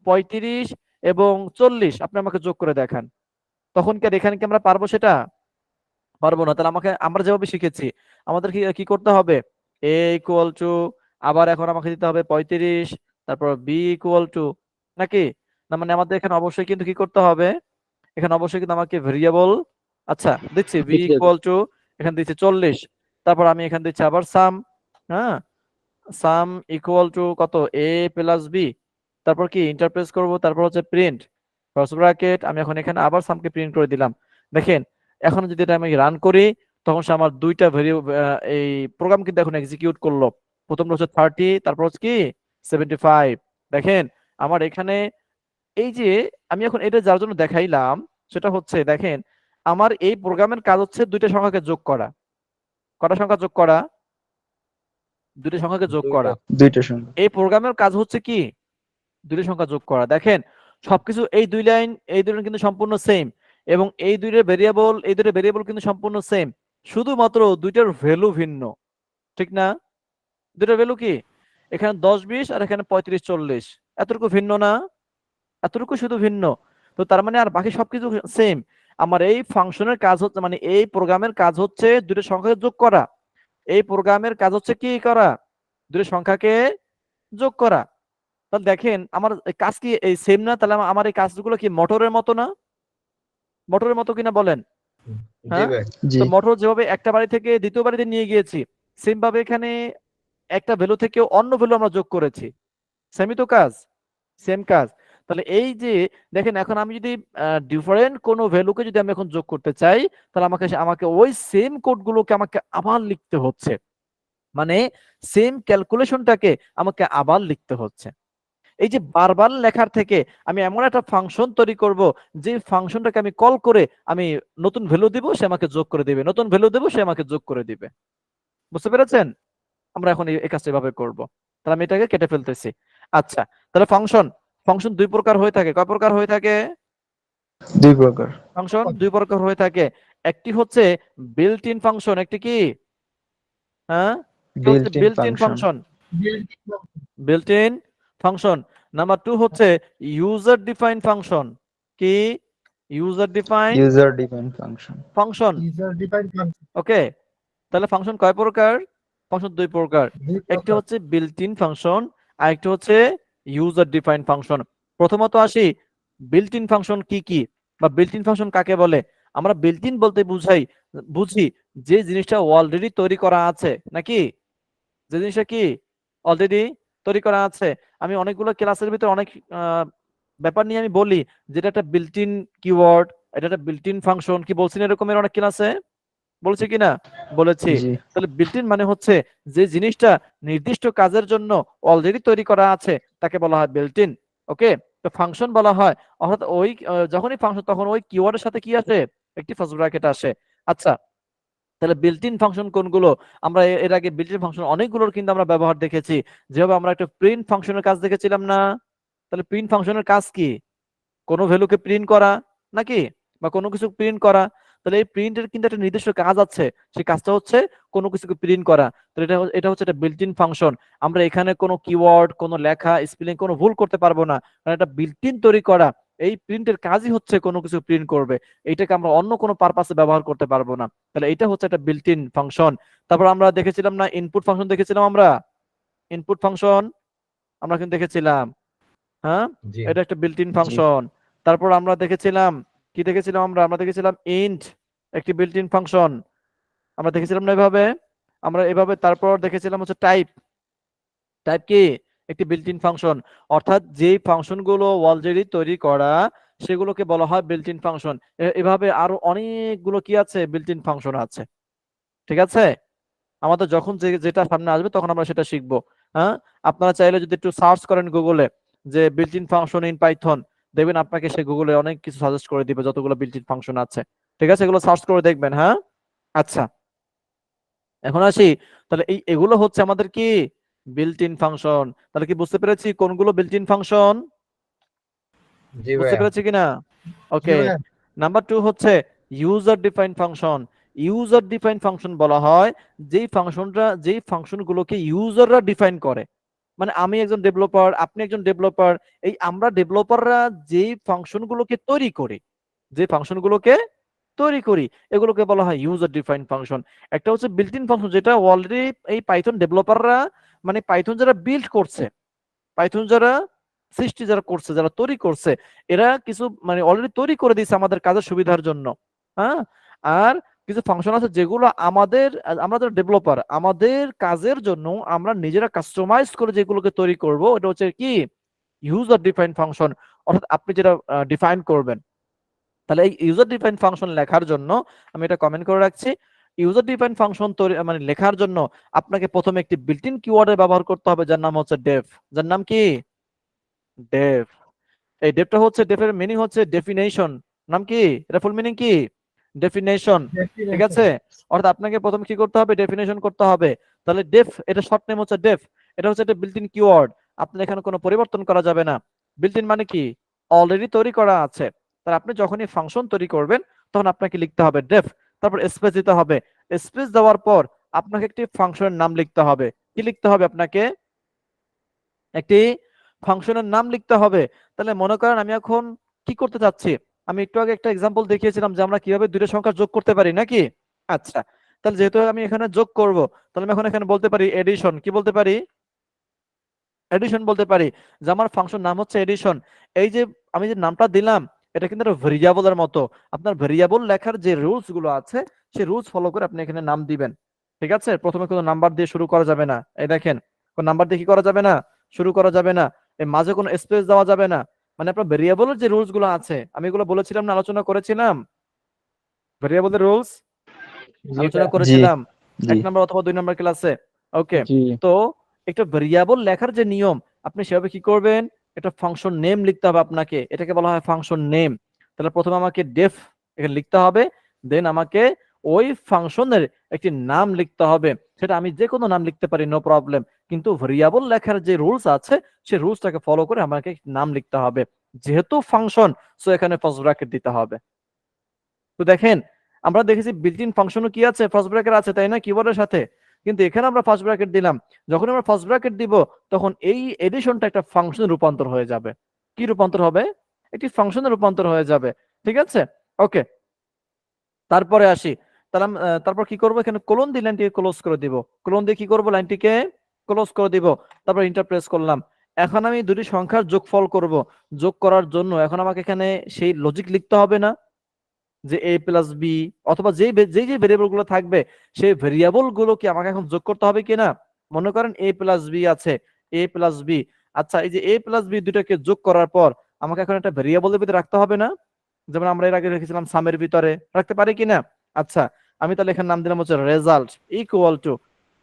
35 এবং 40 আপনি আমাকে যোগ করে দেখান। তখন কি আর এখানে কি আমরা পারবো সেটা? পারবো না। তাহলে আমরা যেভাবে শিখেছি আমাদের কি কি করতে হবে? a ইকুয়াল টু, আবার এখন আমাকে দিতে হবে 35, তারপর b ইকুয়াল টু, নাকি? না মানে আমাদের এখানে অবশ্যই কিন্তু কি করতে হবে? এখানে অবশ্যই কিন্তু আমাকে ভেরিয়েবল, আচ্ছা দিচ্ছি b ইকুয়াল টু, এখানে দিচ্ছি 40, তারপর আমি এখানে দিচ্ছি আবার সাম, হ্যাঁ, সাম ইকুয়াল টু কত? a প্লাস b, তারপর কি ইন্টারপ্রেস করব, তারপর হচ্ছে প্রিন্ট ফার্স্ট ব্র্যাকেট, আমি এখন এখানে আবার সামকে প্রিন্ট করে দিলাম। দেখেন এখন যদি এটা আমি রান করি, তখন সে আমার দুইটা এই প্রোগ্রাম কিন্তু এখন এক্সিকিউট করলো। প্রথমটা হচ্ছে 30, তারপর হচ্ছে কি 75। দেখেন আমার এখানে এই যে আমি এখন এটা যার জন্য দেখাইলাম, সেটা হচ্ছে দেখেন আমার এই প্রোগ্রামের কাজ হচ্ছে দুইটা সংখ্যাকে যোগ করা। কটা সংখ্যা যোগ করা? দুইটা সংখ্যাকে যোগ করা। দুইটা সংখ্যা। এই প্রোগ্রামের কাজ হচ্ছে কি দুইটা সংখ্যা যোগ করা। দেখেন সবকিছু এই দুই লাইন কিন্তু সম্পূর্ণ সেম, এবং এই দুইটা ভেরিয়েবল কিন্তু সম্পূর্ণ সেম, শুধুমাত্র দুইটার ভ্যালু ভিন্ন, ঠিক না? দুইটার ভ্যালু কি? এখানে 10 20 আর এখানে 35 40, এতটুকু ভিন্ন না? এতটুকু শুধু ভিন্ন। তো তার মানে আর বাকি সবকিছু সেম। আমার এই ফাংশনের কাজ হচ্ছে, মানে এই প্রোগ্রামের কাজ হচ্ছে দুটো সংখ্যাকে যোগ করা। এই প্রোগ্রামের কাজ হচ্ছে কি করা? দুটো সংখ্যাকে যোগ করা। তাহলে দেখেন আমার কাজ কি এই সেম না? তাহলে আমার এই কাজগুলো কি মোটরের মতো না? মোটরের মতো কিনা বলেন? জি হ্যাঁ, ভাই। জি তো মোটর যেভাবে একটা বাড়ি থেকে দ্বিতীয় বাড়িতে নিয়ে গিয়েছি, সেম ভাবে এখানে একটা ভ্যালু থেকে অন্য ভ্যালু আমরা যোগ করেছি। সেমই তো কাজ, সেম কাজ। তাহলে এই যে দেখেন এখন আমি যদি ডিফারেন্ট কোনো ভ্যালুকে যদি আমি এখন যোগ করতে চাই, তাহলে আমাকে ওই সেম কোডগুলোকে আমাকে আবার লিখতে হচ্ছে, মানে সেম ক্যালকুলেশনটাকে আমাকে আবার লিখতে হচ্ছে। এই যে বারবার লেখার থেকে আমি এমন একটা ফাংশন তৈরি করব, যে ফাংশনটাকে আমি কল করে আমি নতুন ভ্যালু দিব, সে আমাকে যোগ করে দিবে, নতুন ভ্যালু দেব, সে আমাকে যোগ করে দিবে। বুঝতে পেরেছেন? আমরা এখন এই কাজটা এভাবে করব। তাহলে আমি এটাকে কেটে ফেলতেছি। আচ্ছা তাহলে ফাংশন দুই প্রকার হয়ে থাকে। কয় প্রকার হয়ে থাকে? দুই প্রকার। ফাংশন দুই প্রকার হয়ে থাকে। একটি হচ্ছে বিল্ট ইন ফাংশন, একটি কি? হ্যাঁ, built in built in function. Function, built in function. Number 2 হচ্ছে ইউজার ডিফাইন ফাংশন। কি? User define user defined function. Function. user defined function ওকে, তাহলে ফাংশন কয় প্রকার? ফাংশন দুই প্রকার। দুই একটি প্রকার। হচ্ছে বিল্ট ইন ফাংশন আর একটি হচ্ছে ইউজার ডিফাইন ফাংশন। প্রথমত আসি বিল্ট ইন ফাংশন কি কি বা বিল্ট ইন ফাংশন কাকে বলে? আমরা বিল্ট ইন বলতে বুঝি যে জিনিসটা অলরেডি তৈরি করা আছে, নাকি? যে জিনিসটা কি অলরেডি তৈরি করা আছে। আমি অনেকগুলো ক্লাসের ভিতরে অনেক ব্যাপার নিয়ে আমি বলি যেটা একটা বিল্ট ইন কিওয়ার্ড, এটা একটা বিল্ট ইন ফাংশন, কি বলছি না এরকমের অনেক ক্লাসে? বলেছি কিনা? বলেছি। জি তাহলে বিল্ট ইন মানে হচ্ছে যে জিনিসটা নির্দিষ্ট কাজের জন্য অলরেডি তৈরি করা আছে তাকে বলা হয় বিল্ট ইন। ওকে, তো ফাংশন বলা হয় অর্থাৎ ওই যখনই ফাংশন তখন ওই কিওয়ার্ডের সাথে কি আসে? একটি ফার্স্ট ব্র্যাকেট আসে। আচ্ছা, তাহলে বিল্ট ইন ফাংশন কোনগুলো? আমরা এর আগে বিল্ট ইন ফাংশন অনেকগুলোর কিন্তু আমরা ব্যবহার দেখেছি। যেভাবে আমরা একটা প্রিন্ট ফাংশনের কাজ দেখেছিলাম না? তাহলে প্রিন্ট ফাংশনের কাজ কি? কোনো ভ্যালুকে প্রিন্ট করা, নাকি? বা কোনো কিছু প্রিন্ট করা। তাহলে এই প্রিন্টের কিন্তু একটা নির্দিষ্ট কাজ আছে, সেই কাজটা হচ্ছে কোনো কিছুকে প্রিন্ট করা। তো এটা হচ্ছে একটা বিল্ট ইন ফাংশন। আমরা এখানে কোনো কিওয়ার্ড, কোনো লেখা, স্পেলিং কোনো ভুল করতে পারবো না, কারণ এটা বিল্ট ইন তৈরি করা। এই প্রিন্টের কাজই হচ্ছে কোনো কিছু প্রিন্ট করবে, এইটাকে আমরা অন্য কোনো পারপাসে ব্যবহার করতে পারবো না। তাহলে এটা হচ্ছে একটা বিল্ট ইন ফাংশন। তারপর আমরা দেখেছিলাম না ইনপুট ফাংশন দেখেছিলাম আমরা? ইনপুট ফাংশন আমরা কিন্তু দেখেছিলাম, হ্যাঁ, জি এটা একটা বিল্ট ইন জি ফাংশন। তারপর আমরা দেখেছিলাম কি দেখেছিলাম আমরা দেখেছিলাম ইন্ট, একটি বিল্ট ইন ফাংশন। আমরা দেখেছিলাম না এভাবে? আমরা এভাবে তারপর দেখেছিলাম হচ্ছে টাইপ। টাইপ কি? একটি বিল্ট ইন ফাংশন। অর্থাৎ যেই ফাংশনগুলো অলরেডি তৈরি করা সেগুলোকে বলা হয় বিল্ট ইন ফাংশন। এভাবে আরো অনেকগুলো কি আছে? বিল্ট ইন ফাংশন আছে। ঠিক আছে, আমাদের যখন যেটা সামনে আসবে তখন আমরা সেটা শিখবো। হ্যাঁ, আপনারা চাইলে যদি একটু সার্চ করেন গুগলে যে built in function in Python, দেখবেন আপনাকে সে গুগলে অনেক কিছু সাজেস্ট করে দিবে যতগুলো বিল্ট ইন ফাংশন আছে। ঠিক আছে, এগুলো সার্চ করে দেখবেন। হ্যাঁ, আচ্ছা, এখন আসি। তাহলে এগুলো হচ্ছে আমাদের কি? Built in function. তাহলে কি বুঝতে পেরেছি কোনগুলো বিল্ট ইন ফাংশন? জি বুঝতে ভাইয়া। পেরেছি কিনা? ওকে, ভাইয়া। নাম্বার 2 হচ্ছে user define function. User define function বলা হয় যেই ফাংশনগুলোকে ইউজাররা ডিফাইন করে। মানে আমি একজন ডেভেলপার, আপনি একজন ডেভেলপার, এই আমরা ডেভেলপাররা যেই ফাংশনগুলোকে তৈরি করি, যে ফাংশনগুলোকে তৈরি করি এগুলোকে বলা হয় ইউজার ডিফাইন ফাংশন। একটা হচ্ছে বিল্ট ইন ফাংশন, যেটা অলরেডি এই পাইথন ডেভেলপাররা, মানে পাইথন যারা বিল্ড করছে, পাইথন যারা যারা করছে, যারা তৈরি করছে, এরা কিছু মানে অলরেডি তৈরি করে দিয়েছে আমাদের কাজের সুবিধার জন্য। হ্যাঁ, আর কিছু ফাংশন আছে যেগুলো আমরা যারা ডেভেলপার আমাদের কাজের জন্য আমরা নিজেরা কাস্টমাইজ করে যেগুলোকে তৈরি করব, এটা হচ্ছে কি? User define function. অর্থাৎ আপনি যেটা ডিফাইন করবেন। তাহলে এই ইউজার ডিফাইন ফাংশন লেখার জন্য আমি এটা কমেন্ট করে রাখছি। ইউজার ডিফাইন ফাংশন তৈরি মানে লেখার জন্য আপনাকে প্রথমে একটি বিল্ট ইন কিওয়ার্ডের ব্যবহার করতে হবে, যার নাম হচ্ছে ডেফ। যার নাম কি? ডেফ। এই ডেফটা হচ্ছে, ডেফের মিনিং হচ্ছে ডেফিনেশন। নাম কি? এটা ফুল মিনিং কি? ডেফিনেশন। ঠিক আছে, অর্থাৎ আপনাকে প্রথমে কি করতে হবে? ডেফিনেশন করতে হবে। তাহলে ডেফ, এটা শর্ট নেম হচ্ছে ডেফ। এটা হচ্ছে একটা বিল্ট ইন কিওয়ার্ড, আপনার এখানে কোনো পরিবর্তন করা যাবে না। বিল্ট ইন মানে কি? অলরেডি তৈরি করা আছে। তাহলে আপনি যখনই ফাংশন তৈরি করবেন তখন আপনাকে লিখতে হবে ডেফ, তারপর স্পেস দিতে হবে। স্পেস দেওয়ার পর আপনাকে একটি ফাংশনের নাম লিখতে হবে। কি লিখতে হবে আপনাকে? একটি ফাংশনের নাম লিখতে হবে। তাহলে মনে করেন আমি এখন কি করতে চাচ্ছি, আমি একটু আগে একটা এক্সাম্পল দেখিয়েছিলাম যে আমরা কিভাবে দুইটা সংখ্যা যোগ করতে পারি, নাকি? আচ্ছা, তাহলে যেহেতু আমি এখানে যোগ করব, তাহলে আমি এখন এখানে বলতে পারি এডিশন। কি বলতে পারি? এডিশন বলতে পারি, যে আমার ফাংশন নাম হচ্ছে এডিশন। এই যে আমি যে নামটা দিলাম এটা কিন্তু একটা ভেরিয়েবলের মতো। আপনার ভেরিয়েবল লেখার যে রুলস গুলো আছে সেই রুলস ফলো করে আপনি এখানে নাম দিবেন। ঠিক আছে, প্রথমে কোনো নাম্বার দিয়ে শুরু করা যাবে না। এই দেখেন, কোন নাম্বার দিয়ে কি করা যাবে না? শুরু করা যাবে না। এই মাঝে কোনো স্পেস দেওয়া যাবে না। মানে আপনার ভেরিয়েবলের যে রুলস গুলো আছে আমি এগুলো বলেছিলাম না, আলোচনা করেছিলাম ভেরিয়েবলের রুলস, জি আলোচনা ভাইয়া। জি করেছিলাম জি 1 নম্বর অথবা 2 নম্বর ক্লাসে। ওকে, জি তো একটা ভেরিয়েবল লেখার যে নিয়ম আপনি সেভাবে কি করবেন? একটা ফাংশন নেম লিখতে হবে আপনাকে, এটাকে বলা হয় ফাংশন নেম। তাহলে প্রথমে আমাকে ডেফ এখানে লিখতে হবে, দেন আমাকে ওই ফাংশনের একটি নাম লিখতে হবে, সেটা আমি যে কোনো নাম লিখতে পারি, নো প্রবলেম, কিন্তু ভেরিয়েবল লেখার যে রুলস আছে সেই রুলসটাকে ফলো করে আমাকে নাম লিখতে হবে। যেহেতু ফাংশন, সো এখানে ফার্স্ট ব্র্যাকেট দিতে হবে। তো দেখেন আমরা দেখেছি বিল্ট ইন ফাংশনও কি আছে, ফার্স্ট ব্র্যাকেট আছে, তাই না, কিবোর্ডের সাথে। কিন্তু এখানে আমরা ফার্স্ট ব্র্যাকেট দিলাম, যখন আমরা ফার্স্ট ব্র্যাকেট দিব তখন এই এডিশনটা একটা ফাংশনে রূপান্তর হয়ে যাবে। কি রূপান্তর হবে? একটি ফাংশনে রূপান্তর হয়ে যাবে। ঠিক আছে, ওকে। তারপরে আসি, তাহলে তারপর কি করব, এখানে কোলন দিয়ে লাইনটিকে ক্লোজ করে দিব, কোলন দিয়ে কি করব, লাইনটিকে ক্লোজ করে দিব, তারপর ইন্টার প্রেস করলাম। এখন আমি দুটি সংখ্যার যোগফল করব, যোগ করার জন্য এখন আমাকে এখানে সেই লজিক লিখতে হবে না, যে a প্লাস বি অথবা যে ভেরিয়েবল গুলো থাকবে সেই ভেরিয়েবল গুলোকে আমাকে এখন যোগ করতে হবে কিনা। মনে করেন a প্লাস বি আছে, a প্লাস বি, আচ্ছা এই যে a প্লাস বি দুটাকে যোগ করার পর আমাকে এখন একটা ভেরিয়েবলের ভিতরে রাখতে হবে না, যেমন আমরা এর আগে রেখেছিলাম সামের ভিতরে, রাখতে পারি কিনা। আচ্ছা আমি তাহলে এখানে নাম দিলাম হচ্ছে রেজাল্ট ইকুয়াল টু,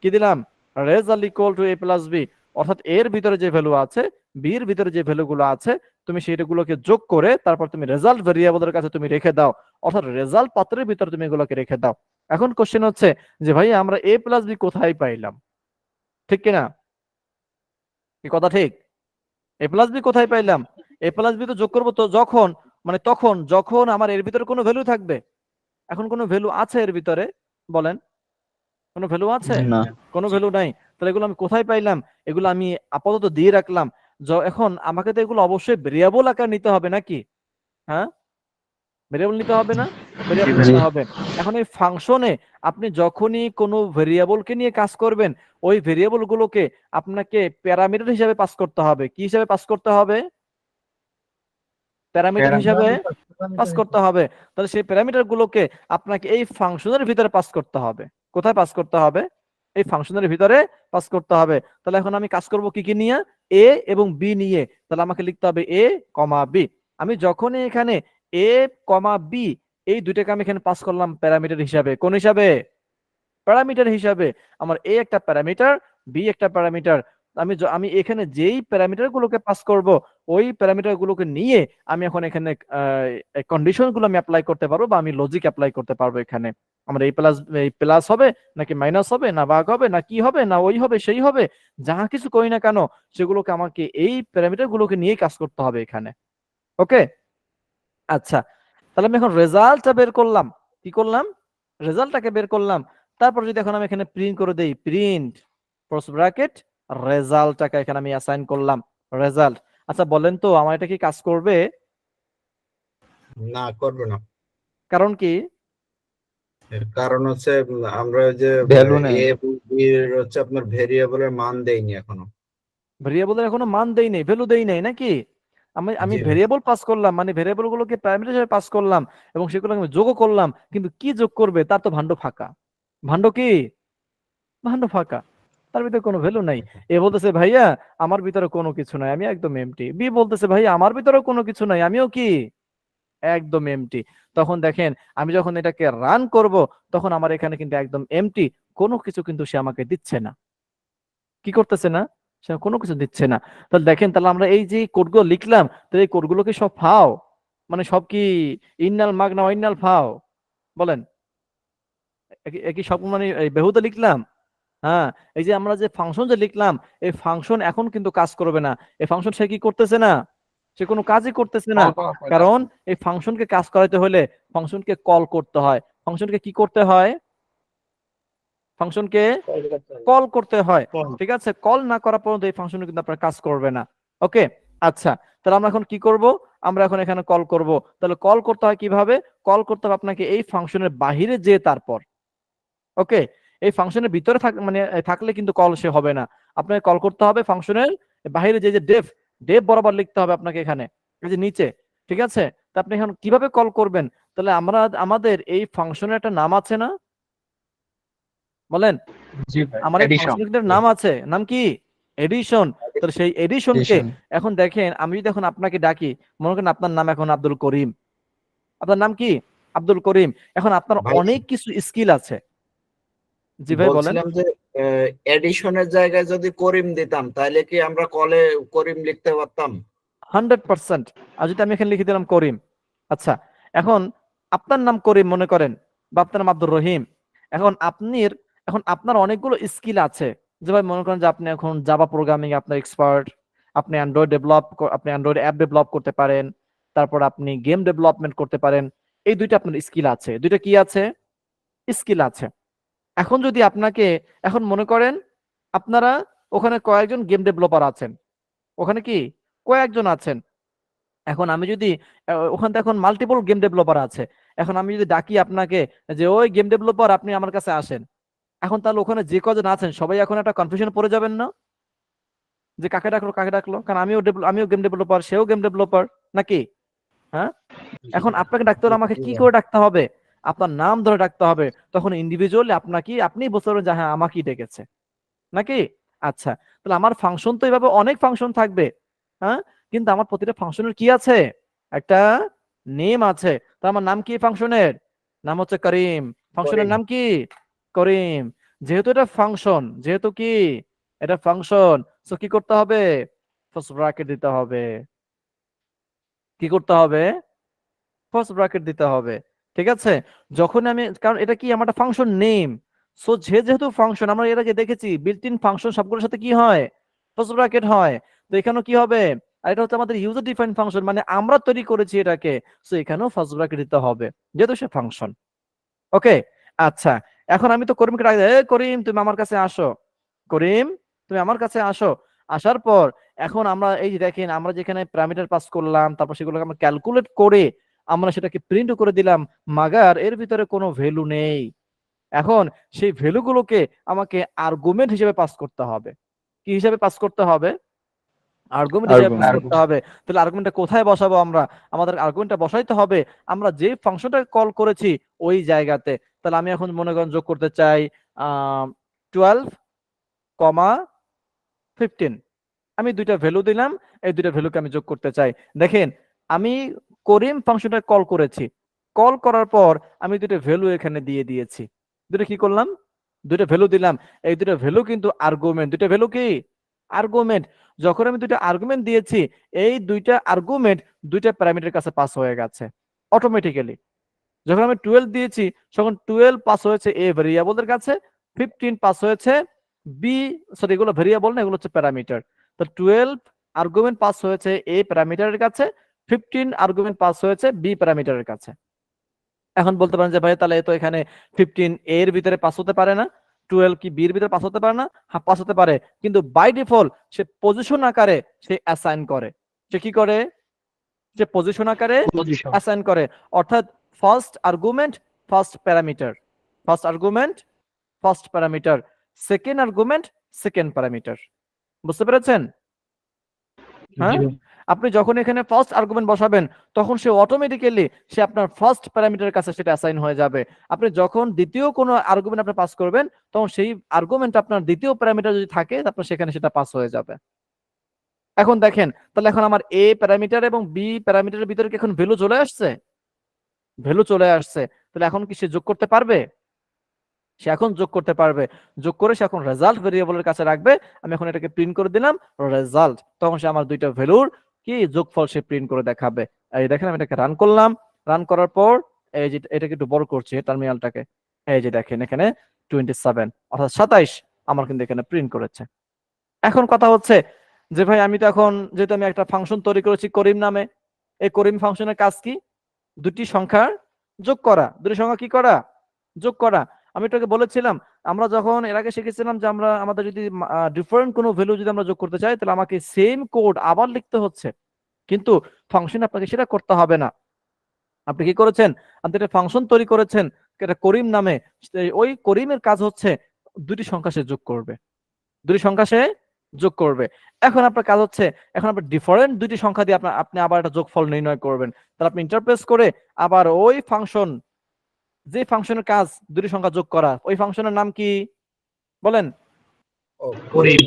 কি দিলাম, result equal to a plus b, অর্থাৎ এর ভিতরে যে ভ্যালু আছে, বি এর ভিতরে যে ভ্যালুগুলো আছে তুমি সেইগুলোকে যোগ করে তারপর তুমি রেজাল্ট ভেরিয়েবলের কাছে তুমি রেখে দাও, অর্থাৎ রেজাল্ট পাত্রের ভিতরে তুমি এগুলোকে রেখে দাও। এখন কোশ্চেন হচ্ছে যে ভাই আমরা a প্লাস বি কোথায় পাইলাম, ঠিক কিনা, কি কথা ঠিক? a প্লাস বি কোথায় পাইলাম? a প্লাস বি তো যোগ করবো তো যখন, মানে তখন যখন আমার এর ভিতরে কোনো ভ্যালু থাকবে। এখন কোনো ভ্যালু আছে এর ভিতরে, বলেন কোনো ভ্যালু আছে? না। কোনো ভ্যালু নাই, তাহলে এগুলো আমি কোথায় পাইলাম? এগুলো আমি আপাতত দিয়ে রাখলাম। এখন আমাকে তো এগুলো অবশ্যই ভেরিয়েবল আকার নিতে হবে নাকি? হ্যাঁ, ভেরিয়েবল নিতে হবে না? ভেরিয়েবল জি। নিতে হবে। এখন এই ফাংশনে আপনি যখনই কোনো ভেরিয়েবলকে নিয়ে কাজ করবেন, ওই ভেরিয়েবল গুলোকে আপনাকে প্যারামিটার হিসাবে পাস করতে হবে। কি হিসাবে পাস করতে হবে? প্যারামিটার হিসাবে পাস করতে হবে। তাহলে সেই প্যারামিটার গুলোকে আপনাকে এই ফাংশনের ভিতরে পাস করতে হবে। কোথায় পাস করতে হবে? এই ফাংশনের ভিতরে পাস করতে হবে। তাহলে এখন আমি কাজ করব কি কি নিয়ে? এ এবং বি নিয়ে। তাহলে আমাকে লিখতে হবে এ কমা বি। আমি যখনই এখানে এ কমা বি এই দুইটাকে আমি এখানে পাস করলাম প্যারামিটার হিসাবে, কোন হিসাবে? প্যারামিটার হিসাবে। আমার এ একটা প্যারামিটার, বি একটা প্যারামিটার। আমি এখানে যেই প্যারামিটার গুলোকে পাস করব ওই প্যারামিটার গুলোকে নিয়ে আমি এখন এখানে কন্ডিশন গুলো আমি অ্যাপ্লাই করতে পারবো বা আমি লজিক অ্যাপ্লাই করতে পারবো। এখানে আমার এই প্লাস হবে নাকি মাইনাস হবে, না ভাগ হবে, না কি হবে, না ওই হবে সেই হবে, যা কিছু করি না কেন সেগুলোকে আমাকে এই প্যারামিটার গুলোকে নিয়ে কাজ করতে হবে এখানে। ওকে, আচ্ছা তাহলে আমি এখন রেজাল্টটা বের করলাম। কি করলাম? রেজাল্টটাকে বের করলাম। তারপর যদি এখন আমি এখানে প্রিন্ট করে দেই, প্রিন্ট ক্রস ব্র্যাকেট রেজাল্টটাকে এখানে আমি অ্যাসাইন করলাম, রেজাল্ট। আচ্ছা বলেন তো আমার এটা কি কাজ করবে? না, করবে না। কারণ কি? এর কারণ হচ্ছে আমরা ওই যে ভ্যালু নেই। এ এবং বি এর হচ্ছে আপনার ভেরিয়েবলের মান দেইনি এখনো। ভেরিয়েবলের এখনো মান দেই নাই, ভ্যালু দেই নাই নাকি? আমি জি ভাই। ভেরিয়েবল পাস করলাম, মানে ভেরিয়েবল গুলোকে প্যারামিটার হিসেবে পাস করলাম এবং সেগুলো আমি যোগও করলাম, কিন্তু কি যোগ করবে তার তো ভান্ড ফাঁকা। ভান্ড কি? ভান্ড ফাঁকা, তার ভিতরে কোনো ভ্যালু নাই। এ বলতেছে ভাইয়া আমার ভিতরে কোনো কিছু নাই, আমি একদম এমটি। বি বলতেছে ভাইয়া আমার ভিতরে কোনো কিছু নাই, আমিও কি একদম এমটি। তখন দেখেন আমি যখন এটাকে রান করব তখন আমার এখানে কিন্তু একদম এমটি, কোনো কিছু কিন্তু সে আমাকে দিচ্ছে না। কি করতেছে না? সে কোনো কিছু দিচ্ছে না। তাহলে দেখেন, তাহলে আমরা এই যে কোডগুলো লিখলাম, তাহলে এই কোডগুলো কি সব ফাও? মানে সব কি ইন্নাল মাগনা ইন্নাল ফাও? বলেন, একই সব মানে বেহুদা লিখলাম? হ্যাঁ, এই যে আমরা যে ফাংশন যে লিখলাম, এই ফাংশন এখন কিন্তু কাজ করবে না। এই ফাংশন সে কি করতেছে না? সে কোনো কাজই করতেছে না। কারণ এই ফাংশনকে কাজ করাতে হলে ফাংশনকে কল করতে হয়। ফাংশনকে কি করতে হয়? ফাংশনকে কল করতে হয়। ঠিক আছে, কল না করা পর্যন্ত এই ফাংশন কিন্তু আপনার কাজ করবে না। ওকে, আচ্ছা তাহলে আমরা এখন কি করব? আমরা এখন এখানে কল করব। তাহলে কল করতে হয় কিভাবে? কল করতে হবে আপনাকে এই ফাংশনের বাহিরে যে তারপর। ওকে, এই ফাংশনের ভিতরে মানে থাকলে কিন্তু কল সে হবে না। আপনাকে কল করতে হবে ফাংশনের বাইরে যে ডেফ বরাবর লিখতে হবে আপনাকে এখানে, এই যে নিচে। ঠিক আছে, তা আপনি এখন কিভাবে কল করবেন? তাহলে আমাদের এই ফাংশনের একটা নাম আছে না? বলেন, জি ভাই, আমার এই এডিশন। ফাংশনের নাম আছে, নাম কি? এডিশন। তাহলে সেই এডিশনকে Addition। এখন দেখেন আমি যদি এখন আপনাকে ডাকি, মনে করেন আপনার নাম এখন আব্দুল করিম। আপনার নাম কি? আব্দুল করিম। এখন আপনার ভাই অনেক কিছু স্কিল আছে। জি ভাই বলেন। বলছিলাম যে এডিশনের জায়গায় যদি করিম দিতাম তাহলে কি আমরা কলে করিম লিখতে পারতাম? 100%। আর যদি আমি এখানে লিখে দিলাম করিম, আচ্ছা এখন আপনার নাম করিম মনে করেন, বা আপনার নাম আব্দুর রহিম। এখন আপনার অনেকগুলো স্কিল আছে, যে ভাই মনে করেন যে আপনি এখন জাভা প্রোগ্রামিং আপনার এক্সপার্ট, আপনি অ্যান্ড্রয়েড অ্যাপ ডেভেলপ করতে পারেন, তারপর আপনি গেম ডেভেলপমেন্ট করতে পারেন। এই দুইটা আপনার স্কিল আছে, দুইটা কি আছে? স্কিল আছে। এখন যদি আপনাকে, এখন মনে করেন আপনারা ওখানে কয়েকজন গেম ডেভেলপার আছেন, ওখানে কি কয়েকজন আছেন। এখন আমি যদি ওখানে তো এখন মাল্টিপল গেম ডেভেলপার আছে, এখন আমি যদি ডাকি আপনাকে যে ওই গেম ডেভেলপার আপনি আমার কাছে আসেন, এখন তাহলে ওখানে যে কজন আছেন সবাই এখন একটা কনফিউশন পড়ে যাবেন না, যে কাকে ডাকলো কাকে ডাকলো, কারণ আমিও গেম ডেভেলপার, সেও গেম ডেভেলপার, নাকি? হ্যাঁ, এখন আপনাকে ডাকতে হলে আমাকে কি করে ডাকতে হবে? আপনার নাম ধরে ডাকতে হবে, তখন ইন্ডিভিজুয়ালি আপনি বুঝতে পারবেন যে হ্যাঁ আমাকেই ডেকেছে, নাকি? আচ্ছা, তাহলে আমার ফাংশন তো এইভাবে অনেক ফাংশন থাকবে, হ্যাঁ, কিন্তু আমার প্রতিটা ফাংশনের কি আছে? একটা নেম আছে। তো আমার নাম কি ফাংশনের? নাম হচ্ছে করিম। ফাংশনের নাম কি? করিম। যেহেতু এটা ফাংশন, যেহেতু কি এটা ফাংশন, সো কি করতে হবে? ফার্স্ট ব্র্যাকেট দিতে হবে। কি করতে হবে? ফার্স্ট ব্র্যাকেট দিতে হবে। ঠিক আছে, যখন আমি, কারণ এটা কি আমার একটা ফাংশন নেম, সো যেহেতু ফাংশন, আমরা এর আগে দেখেছি বিল্ট ইন ফাংশন সবগুলোর সাথে কি হয়? ফার্স্ট ব্র্যাকেট হয়। তো এখানেও কি হবে? আর এটা হচ্ছে আমাদের ইউজার ডিফাইন ফাংশন, মানে আমরা তৈরি করেছি এটাকে, সো এখানেও ফার্স্ট ব্র্যাকেট দিতে হবে যেহেতু সে ফাংশন। ওকে, আচ্ছা, এখন আমি তো করিমকে ডাক দিই, করিম তুমি আমার কাছে আসো, করিম তুমি আমার কাছে আসো। আসার পর এখন আমরা এই যে দেখেন, আমরা যেখানে প্যারামিটার পাস করলাম, তারপর সেগুলোকে আমরা ক্যালকুলেট করে আমরা সেটাকে প্রিন্ট করে দিলাম, মাগার এর ভিতরে কোনো ভ্যালু নেই। এখন সেই ভ্যালুগুলোকে আমাকে আর্গুমেন্ট হিসেবে পাস করতে হবে। কি হিসেবে পাস করতে হবে? আর্গুমেন্ট হিসেবে পাস Argument. করতে হবে। তাহলে আর্গুমেন্টটা কোথায় বসাবো আমরা? আমাদের আর্গুমেন্টটা বসাইতে হবে আমরা যে ফাংশনটা কল করেছি ওই জায়গাতে। তাহলে আমি এখন মনে করেন যোগ করতে চাই 12,15। আমি দুইটা ভ্যালু দিলাম, এই দুইটা ভ্যালুকে আমি যোগ করতে চাই। দেখেন, আমি করিম ফাংশনটা কল করেছি, কল করার পর আমি দুইটা ভ্যালু এখানে দিয়ে দিয়েছি। দুটো কি করলাম? দুইটা ভ্যালু দিলাম। এই দুটো ভ্যালু কিন্তু আর্গুমেন্ট, দুইটা ভ্যালু কি আর্গুমেন্ট। যখন আমি দুইটা আর্গুমেন্ট দিয়েছি, এই দুইটা আর্গুমেন্ট দুইটা প্যারামিটারের কাছে পাস হয়ে গেছে অটোমেটিক্যালি। যখন আমি 12 দিয়েছি, তখন 12 পাস হয়েছে এ ভেরিয়েবলের কাছে, 15 পাস হয়েছে বি, সরি এগুলো ভেরিয়েবল না, এগুলো হচ্ছে প্যারামিটার। তো 12 আর্গুমেন্ট পাস হয়েছে এ প্যারামিটারের কাছে, 15 আর্গুমেন্ট পাস হয়েছে বি প্যারামিটারের কাছে। এখন বলতে পারেন যে ভাই তাহলে তো এখানে 15 এর ভিতরে পাস হতে পারে না, 12 কি বি এর ভিতরে পাস হতে পারে না? হ্যাঁ পাস হতে পারে, কিন্তু বাই ডিফল্ট সে পজিশন আকারে সে অ্যাসাইন করে। সে কি করে? সে পজিশন আকারে পজিশন অ্যাসাইন করে, অর্থাৎ first argument first parameter, first argument first parameter, second argument second parameter. বুঝতে পেরেছেন? হ্যাঁ, আপনি যখন এখানে ফার্স্ট আর্গুমেন্ট বসাবেন তখন সে অটোমেটিক্যালি সে আপনার ফার্স্ট প্যারামিটারের কাছে সেটা অ্যাসাইন হয়ে যাবে। আপনি যখন দ্বিতীয় কোনো আর্গুমেন্ট আপনি পাস করবেন, তখন সেই আর্গুমেন্ট আপনার দ্বিতীয় প্যারামিটার যদি থাকে তারপর সেখানে সেটা পাস হয়ে যাবে। এখন দেখেন, তাহলে এখন আমার এ প্যারামিটার এবং বি প্যারামিটারের ভিতরে কি এখন ভ্যালু চলে আসছে? ভ্যালু চলে আসছে। তাহলে এখন কি সে যোগ করতে পারবে? সে এখন যোগ করতে পারবে। যোগ করে সে এখন রেজাল্ট ভেরিয়েবলের কাছে রাখবে। আমি এখন এটাকে প্রিন্ট করে দিলাম রেজাল্ট, তখন সে আমার দুইটা ভ্যালুর কি যোগফল সে প্রিন্ট করে দেখাবে। এই দেখেন আমি এটাকে রান করলাম, রান করার পর এই যে এটাকে একটু বড় করছি টার্মিনালটাকে, এই যে দেখেন এখানে 27 অর্থাৎ 27 আমার কিন্তু এখানে প্রিন্ট করেছে। এখন কথা হচ্ছে যে ভাই আমি তো এখন, যেহেতু আমি একটা ফাংশন তৈরি করেছি করিম নামে, এই করিম ফাংশনের কাজ কি? দুটি সংখ্যা যোগ করা। দুটি সংখ্যা কি করা? যোগ করা। আমি এটাকে বলেছিলাম, আমরা যখন এর আগে শিখেছিলাম যে আমরা আমাদের যদি ডিফারেন্ট কোনো ভ্যালু যদি আমরা যোগ করতে চাই তাহলে আমাকে সেম কোড আবার লিখতে হচ্ছে, কিন্তু ফাংশন আপনাকে সেটা করতে হবে না। আপনি কি করেছেন? আপনি একটা ফাংশন তৈরি করেছেন এটা করিম নামে, ওই করিমের কাজ হচ্ছে দুটি সংখ্যা সে যোগ করবে, দুটি সংখ্যা সে যোগ করবে। এখন আপনার কাজ হচ্ছে, এখন আপনার ডিফারেন্ট দুটি সংখ্যা দিয়ে আপনি আবার একটা যোগফল নির্ণয় করবেন। তাহলে আপনি ইন্টারপ্রেস করে আবার ওই ফাংশন, যে ফাংশনের কাজ দুটি সংখ্যা যোগ করা, ওই ফাংশনের নাম কি বলেন? করিম।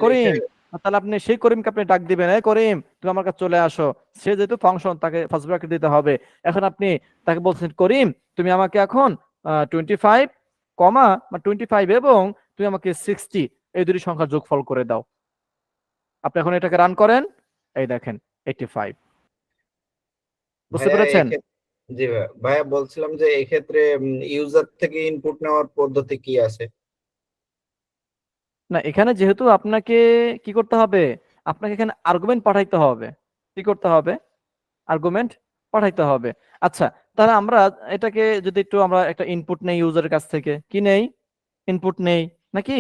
করিম। তাহলে আপনি সেই করিমকে আপনি ডাক দিবেন, এই করিম তুমি আমার কাছে চলে আসো। সে যেহেতু ফাংশন তাকে ফার্স্ট ব্র্যাকেট দিতে হবে। এখন আপনি তাকে বলছেন করিম তুমি আমাকে এখন 25 কমা 25 এবং তুমি আমাকে 60 এই দুটি সংখ্যার যোগফল করে দাও। আপনি এখন এটাকে রান করেন, এই দেখেন 85। বুঝতে ভাইয়া, পেরেছেন? জি ভাইয়া, ভাইয়া বলছিলাম যে এক্ষেত্রে ইউজার থেকে ইনপুট নেওয়ার পদ্ধতি কি আছে? না, এখানে যেহেতু আপনাকে কি করতে হবে, আপনাকে এখানে আর্গুমেন্ট পাঠাইতে হবে। কি করতে হবে? আর্গুমেন্ট পাঠাইতে হবে। আচ্ছা, তাহলে আমরা এটাকে যদি একটু আমরা একটা ইনপুট নেই ইউজারের কাছ থেকে, কি নেই? ইনপুট নেই নাকি?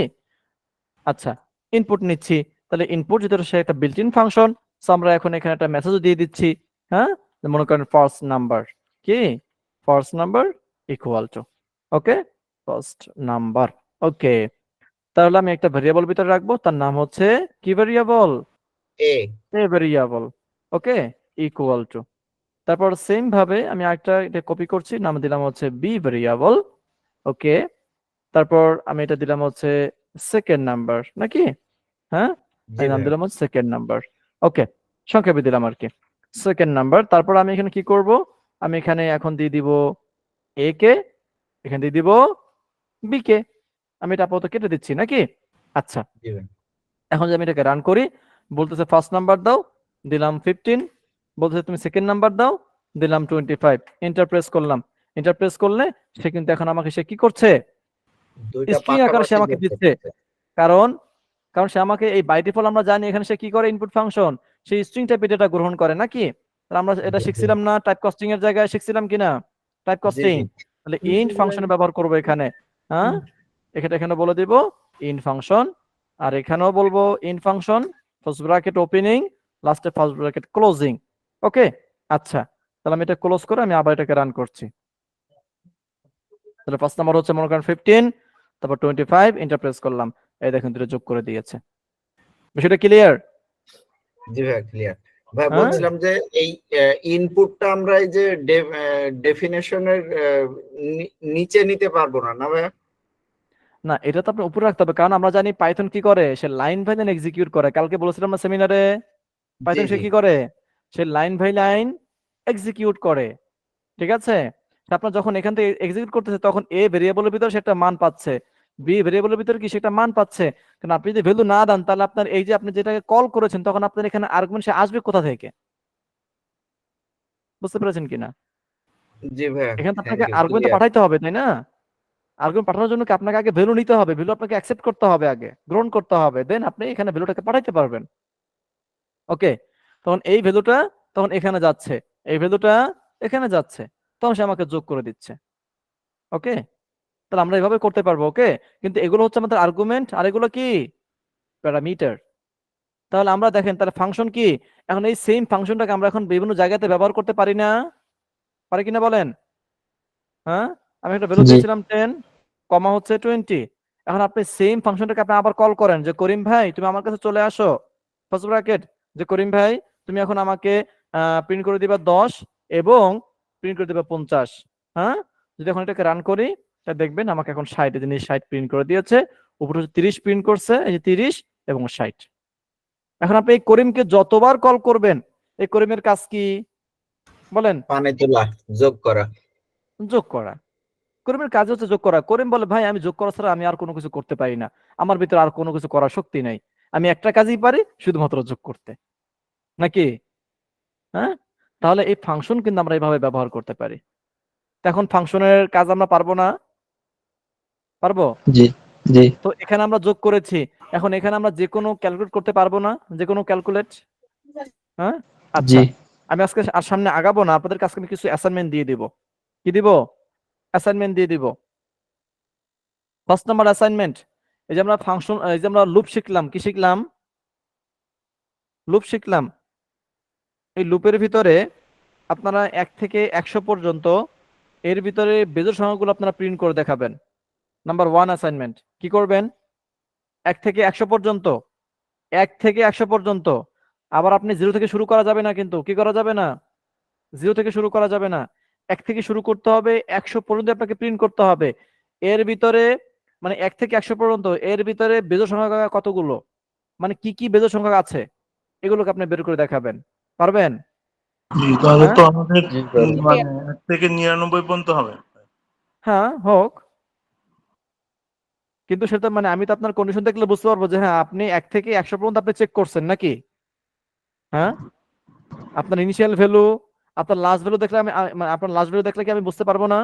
আচ্ছা, ইনপুট নিচ্ছি। তাহলে ইনপুট যেটা সে একটা বিল্ট ইন ফাংশন, সো আমরা এখন এখানে একটা মেসেজ দিয়ে দিচ্ছি। হ্যাঁ, যে মনে করেন ফার্স্ট নাম্বার, কি first number equal to, okay, first number, okay. তাহলে আমি একটা ভেরিয়েবল ভিতরে রাখবো, তার নাম হচ্ছে কি variable? A A variable, okay, equal to. তারপর সেম ভাবে আমি একটা এটা কপি করছি, নাম দিলাম হচ্ছে বি ভেরিয়েবল, ওকে। তারপর আমি এটা দিলাম হচ্ছে সেকেন্ড নাম্বার নাকি? হ্যাঁ, জি আমি নাম ভাইয়া, দিলাম হচ্ছে সেকেন্ড নাম্বার, ওকে, সংক্ষেপে দিলাম আর কি, সেকেন্ড নাম্বার। তারপর আমি এখানে কি করব, আমি এখানে এখন দিয়ে দিব এ কে, এখানে দিয়ে দিব বি কে। আমি এটা আপাতত কেটে দিচ্ছি নাকি? আচ্ছা, জি ভাইয়া, এখন যদি আমি এটাকে রান করি, বলতেছে ফার্স্ট নাম্বার দাও, দিলাম 15, বলতেছে তুমি সেকেন্ড নাম্বার দাও, দিলাম 25, এন্টার প্রেস করলাম। এন্টার প্রেস করলে সে কিন্তু এখন আমাকে সে কি করছে, দুইটা স্ট্রিং আকারে সে পাশাপাশি আমাকে যোগ দিচ্ছে। করতেছে। কারণ কারণ সে আমাকে এই বাই ডিফল্ট আমরা জানি এখানে সে কি করে, ইনপুট ফাংশন সেই স্ট্রিং টাইপের ডেটা গ্রহণ করে নাকি? তাহলে আমরা এটা জি জি শিখছিলাম না, টাইপ কাস্টিং এর জায়গায় শিখছিলাম কিনা, টাইপ জি কাস্টিং। জি তাহলে ইন্ট ফাংশনে ব্যবহার করব এখানে। হ্যাঁ, এখানে বলে দিব ইন্ট ফাংশন, আর এখানেও বলবো int function, first bracket opening, লাস্টে ফার্স্ট ব্র্যাকেট ক্লোজিং, ওকে। আচ্ছা, তাহলে আমি এটা ক্লোজ করে আমি আবার এটাকে রান করছি। তাহলে ফার্স্ট নাম্বার হচ্ছে মনে করেন 15, তারপর 25, এন্টার প্রেস করলাম, এই দেখেন দুটো যোগ করে দিয়েছে। বিষয়টা ক্লিয়ার? জি ভাইয়া, ক্লিয়ার। ভাই হ্যাঁ, বলছিলাম যে এই ইনপুটটা আমরা এই যে ডেফিনেশনের নিচে নিতে পারবো না, না ভাইয়া? না, এটা তো আপনার উপরে রাখতে হবে, কারণ আমরা জানি পাইথন কি করে, সে লাইন বাই লাইন এক্সিকিউট করে। কালকে বলেছিলাম না সেমিনারে, জি পাইথন সে জি কি করে, সে লাইন বাই লাইন এক্সিকিউট করে, ঠিক আছে? তা আপনার যখন এখান থেকে এক্সিকিউট করতেছে তখন এ ভেরিয়েবলের ভিতরে সে একটা মান পাচ্ছে, বি ভেরিয়েবলের ভিতরে কি সেটা মান পাচ্ছে। কারণ আপনি যদি ভ্যালু না দেন, তাহলে আপনার এই যে আপনি যেটাকে কল করেছেন, তখন আপনার এখানে আর্গুমেন্ট সে আসবে কোথা থেকে? বুঝতে পেরেছেন কিনা? জি ভাইয়া, এখানে তো থ্যাংক আপনাকে ইউ, আর্গুমেন্ট ক্লিয়ার। পাঠাইতে হবে, তাই না? আর্গুমেন্ট পাঠানোর জন্য কি আপনাকে আগে ভ্যালু নিতে হবে, ভ্যালু আপনাকে অ্যাকসেপ্ট করতে হবে, আগে গ্রহণ করতে হবে, দেন আপনি এখানে ভ্যালুটাকে পাঠাইতে পারবেন, ওকে। তখন এই ভ্যালুটা তখন এখানে যাচ্ছে, এই ভ্যালুটা এখানে যাচ্ছে, তখন সে আমাকে যোগ করে দিচ্ছে, ওকে। তাহলে আমরা এভাবে করতে পারবো, ওকে। কিন্তু এগুলো হচ্ছে আমাদের আর্গুমেন্ট, আর এগুলো কি প্যারামিটার। তাহলে আমরা দেখেন, তাহলে ফাংশন কি, এখন এই সেম ফাংশনটাকে আমরা এখন বিভিন্ন জায়গাতে ব্যবহার করতে পারি না, পারি কিনা বলেন? হ্যাঁ, আমি একটা ভ্যালু জি দিয়েছিলাম 10, কমা হচ্ছে 20। এখন আপনি সেম ফাংশনটাকে আপনি আবার কল করেন যে করিম ভাই তুমি আমার কাছে চলে আসো, ফার্স্ট ব্র্যাকেট, যে করিম ভাই তুমি এখন আমাকে প্রিন্ট করে দিবা 10 এবং প্রিন্ট করে দিবা 50। হ্যাঁ, যদি এখন এটাকে রান করি, তা দেখবেন আমাকে এখন 60, এই জিনিস 60 প্রিন্ট করে দিয়েছে, উপরে 30 প্রিন্ট করছে, এই যে 30 এবং 60। এখন আপনি এই করিমকে যতবার কল করবেন, এই করিমের কাজ কি বলেন? পানে তোলা, যোগ করা। যোগ করা। করিমের কাজ হচ্ছে যোগ করা। করিম বলে ভাই আমি যোগ করা ছাড়া আমি আর কোনো কিছু করতে পারি না, আমার ভিতরে আর কোনো কিছু করার শক্তি নাই, আমি একটা কাজই পারি, শুধুমাত্র যোগ করতে, নাকি? হ্যাঁ, তাহলে এই ফাংশন কিন্তু আমরা এইভাবে ব্যবহার করতে পারি। তো এখন ফাংশনের কাজ আমরা পারবো না? পারবো। জি জি তো এখানে আমরা যোগ করেছি, এখন এখানে আমরা যে কোনো ক্যালকুলেট করতে পারবো না, যে কোনো ক্যালকুলেট? হ্যাঁ, জি আচ্ছা, আমি আজকে আর সামনে আগাবো না, আপনাদের কাছে আমি কিছু অ্যাসাইনমেন্ট দিয়ে দিব। কি দিব? অ্যাসাইনমেন্ট দিয়ে দিব। ফার্স্ট নাম্বার অ্যাসাইনমেন্ট, এই যে আমরা ফাংশন, এই যে আমরা লুপ শিখলাম, কি শিখলাম? লুপ শিখলাম। এই লুপের ভিতরে আপনারা 1 থেকে 100 পর্যন্ত এর ভিতরে বেজোড় সংখ্যাগুলো আপনারা প্রিন্ট করে দেখাবেন। নাম্বার 1 অ্যাসাইনমেন্ট, কি করবেন? 1 থেকে 100 পর্যন্ত, 1 থেকে 100 পর্যন্ত। আবার আপনি 0 থেকে শুরু করা যাবে না, কিন্তু কি করা যাবে না? 0 থেকে শুরু করা যাবে না, 1 থেকে শুরু করতে হবে, 100 পর্যন্ত আপনাকে প্রিন্ট করতে হবে। এর ভিতরে মানে 1 থেকে 100 পর্যন্ত এর ভিতরে বেজোড় সংখ্যা কতগুলো, মানে কি কি বেজোড় সংখ্যা আছে, এগুলোকে আপনি বের করে দেখাবেন, পারবেন? জি, তাহলে হ্যাঁ, তো আমাদের জি স্যার। মানে 1 থেকে 99 পর্যন্ত হবে। হ্যাঁ হোক, কিন্তু সেটা মানে আমি তো আপনার কন্ডিশন দেখলে বুঝতে পারবো যে হ্যাঁ আপনি 1 থেকে 100 পর্যন্ত আপনি চেক করছেন নাকি? হ্যাঁ, আপনার ইনিশিয়াল ভ্যালু, আপনার লাস্ট ভ্যালু দেখলে মানে আপনার লাস্ট ভ্যালু দেখলে কি আমি বুঝতে পারবো না?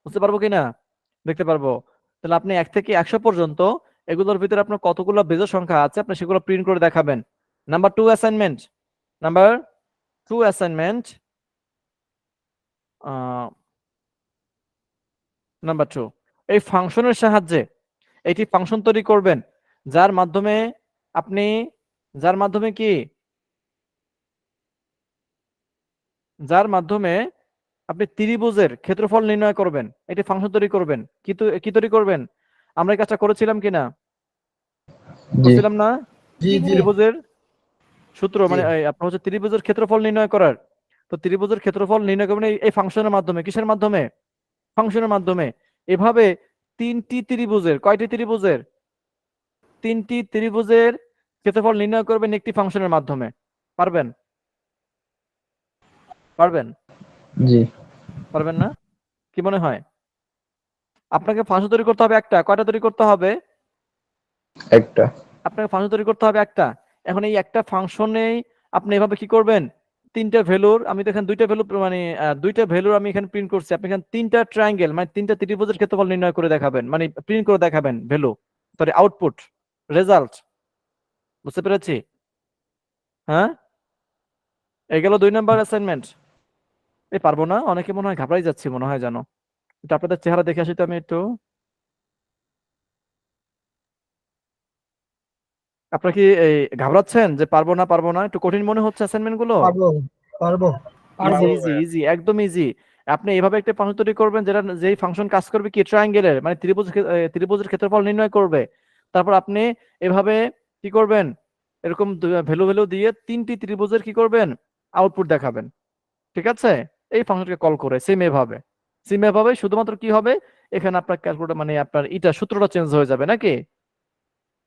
বুঝতে পারবো কি না? দেখতে পারবো। তাহলে আপনি 1 থেকে 100 পর্যন্ত এগুলোর ভিতরে আপনার কতগুলো বেজোড় সংখ্যা আছে আপনি সেগুলো প্রিন্ট করে দেখাবেন। Number 2 assignment. Number 2 assignment. Number 2, এই ফাংশনের সাহায্যে এটি ফাংশন তৈরি করবেন যার মাধ্যমে আপনি যার মাধ্যমে কি যার মাধ্যমে আপনি ত্রিভুজের ক্ষেত্রফল নির্ণয় করবেন। এটি ফাংশন তৈরি করবেন। কি তৈরি করবেন? আমরা এই কাজটা করেছিলাম কিনা? জি করছিলাম না? জি জি ত্রিভুজের সূত্র জি। মানে আপনার হচ্ছে ত্রিভুজের ক্ষেত্রফল নির্ণয় করার। তো ত্রিভুজের ক্ষেত্রফল নির্ণয় করবেন এই ফাংশনের মাধ্যমে। কিসের মাধ্যমে? ফাংশনের মাধ্যমে। এভাবে তিনটি ত্রিভুজের, কয়টি ত্রিভুজের? তিনটি ত্রিভুজের ক্ষেত্রফল নির্ণয় করবেন একটি ফাংশনের মাধ্যমে। পারবেন? পারবেন? জি পারবেন না? কি মনে হয়? আপনাকে ফাংশন তৈরি করতে হবে একটা। কয়টা তৈরি করতে হবে? একটা আপনাকে ফাংশন তৈরি করতে হবে একটা। এখন এই একটা ফাংশনেই আপনি এভাবে কি করবেন? তিনটা ভ্যালুর, আমি তো এখানে দুইটা ভ্যালু মানে দুইটা ভ্যালুর আমি এখানে প্রিন্ট করছি। আপনি এখানে তিনটা ট্রায়াঙ্গেল মানে তিনটা ত্রিভুজের ক্ষেত্রফল নির্ণয় করে দেখাবেন, মানে প্রিন্ট করে দেখাবেন ভ্যালু, সরি আউটপুট, রেজাল্ট। বুঝতে পেরেছি? হ্যাঁ, এই গেল 2 নাম্বার অ্যাসাইনমেন্ট। এই পারবো না, অনেকে মনে হয় ঘাবড়াই যাচ্ছি মনে হয় জানো। এটা আপনাদের চেহারা দেখে আসি তো আমি একটু। আপনারা কি এই ঘাবড়াচ্ছেন যে পারবো না, একটু কঠিন মনে হচ্ছে অ্যাসাইনমেন্ট গুলো? পারবো পারবো ইজি পারবো ইজি ভাইয়া। ইজি, একদম ইজি। আপনি এভাবে একটা ফাংশন তৈরি করবেন যেটা যেই ফাংশন কাজ করবে কি ট্রায়াঙ্গেলের মানে ত্রিভুজের ক্ষেত্রফল নির্ণয় করবে। তারপর আপনি এভাবে কি করবেন? এরকম ভ্যালু ভ্যালু দিয়ে তিনটি ত্রিভুজের কি করবেন? আউটপুট দেখাবেন। ঠিক আছে? এই ফাংশনকে কল করে সেম এভাবে শুধুমাত্র কি হবে? এখানে আপনার ক্যালকুলেটর মানে আপনার এটা সূত্রটা চেঞ্জ হয়ে যাবে নাকি?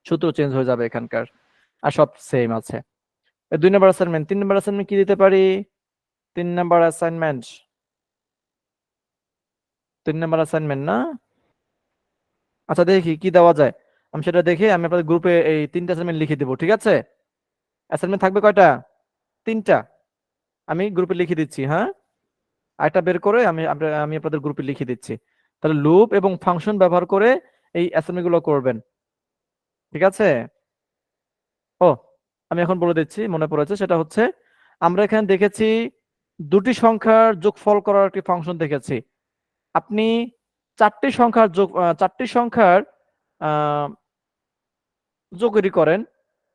সূত্র চেঞ্জ হয়ে যাবে এখানকার। আর সব সেম আছে। 2 নাম্বার অ্যাসাইনমেন্ট। 3 নাম্বার অ্যাসাইনমেন্ট কি দিতে পারি? 3 নাম্বার অ্যাসাইনমেন্ট। 3 নাম্বার অ্যাসাইনমেন্ট না? আচ্ছা দেখি কি দেওয়া যায়। আমি সেটা দেখে আমি আপনাদের গ্রুপে এই 3টা অ্যাসাইনমেন্ট লিখে দেবো। ঠিক আছে? অ্যাসাইনমেন্ট থাকবে কয়টা? 3টা। আমি গ্রুপে লিখে দিচ্ছি, হ্যাঁ? আরেকটা বের করে আমি আপনাদের গ্রুপে লিখে দিচ্ছি। তাহলে লুপ এবং ফাংশন ব্যবহার করে এই অ্যাসাইনমেন্ট গুলো করবেন। ঠিক আছে? ও, আমি এখন বলে দিচ্ছি, মনে পড়েছে। সেটা হচ্ছে আমরা এখানে দেখেছি দুটি সংখ্যার যোগফল করার একটি ফাংশন দেখেছি। আপনি চারটি সংখ্যার আহ, যোগ তৈরি করেন,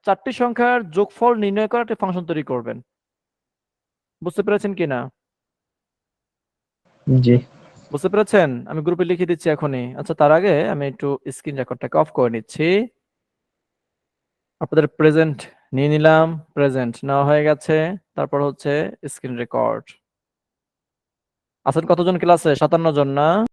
4টি সংখ্যার যোগফল নির্ণয় করার একটি ফাংশন তৈরি করবেন। বুঝতে পেরেছেন কিনা? জি বুঝতে পেরেছেন? আমি গ্রুপে লিখে দিচ্ছি এখনই। আচ্ছা, তার আগে আমি একটু স্ক্রিন রেকর্ডটাকে অফ করে নিচ্ছি। আপনাদের প্রেজেন্ট নিয়ে নিলাম, প্রেজেন্ট নেওয়া হয়ে গেছে। তারপর হচ্ছে স্ক্রিন রেকর্ড। আছেন কতজন ক্লাসে? 57 জন না?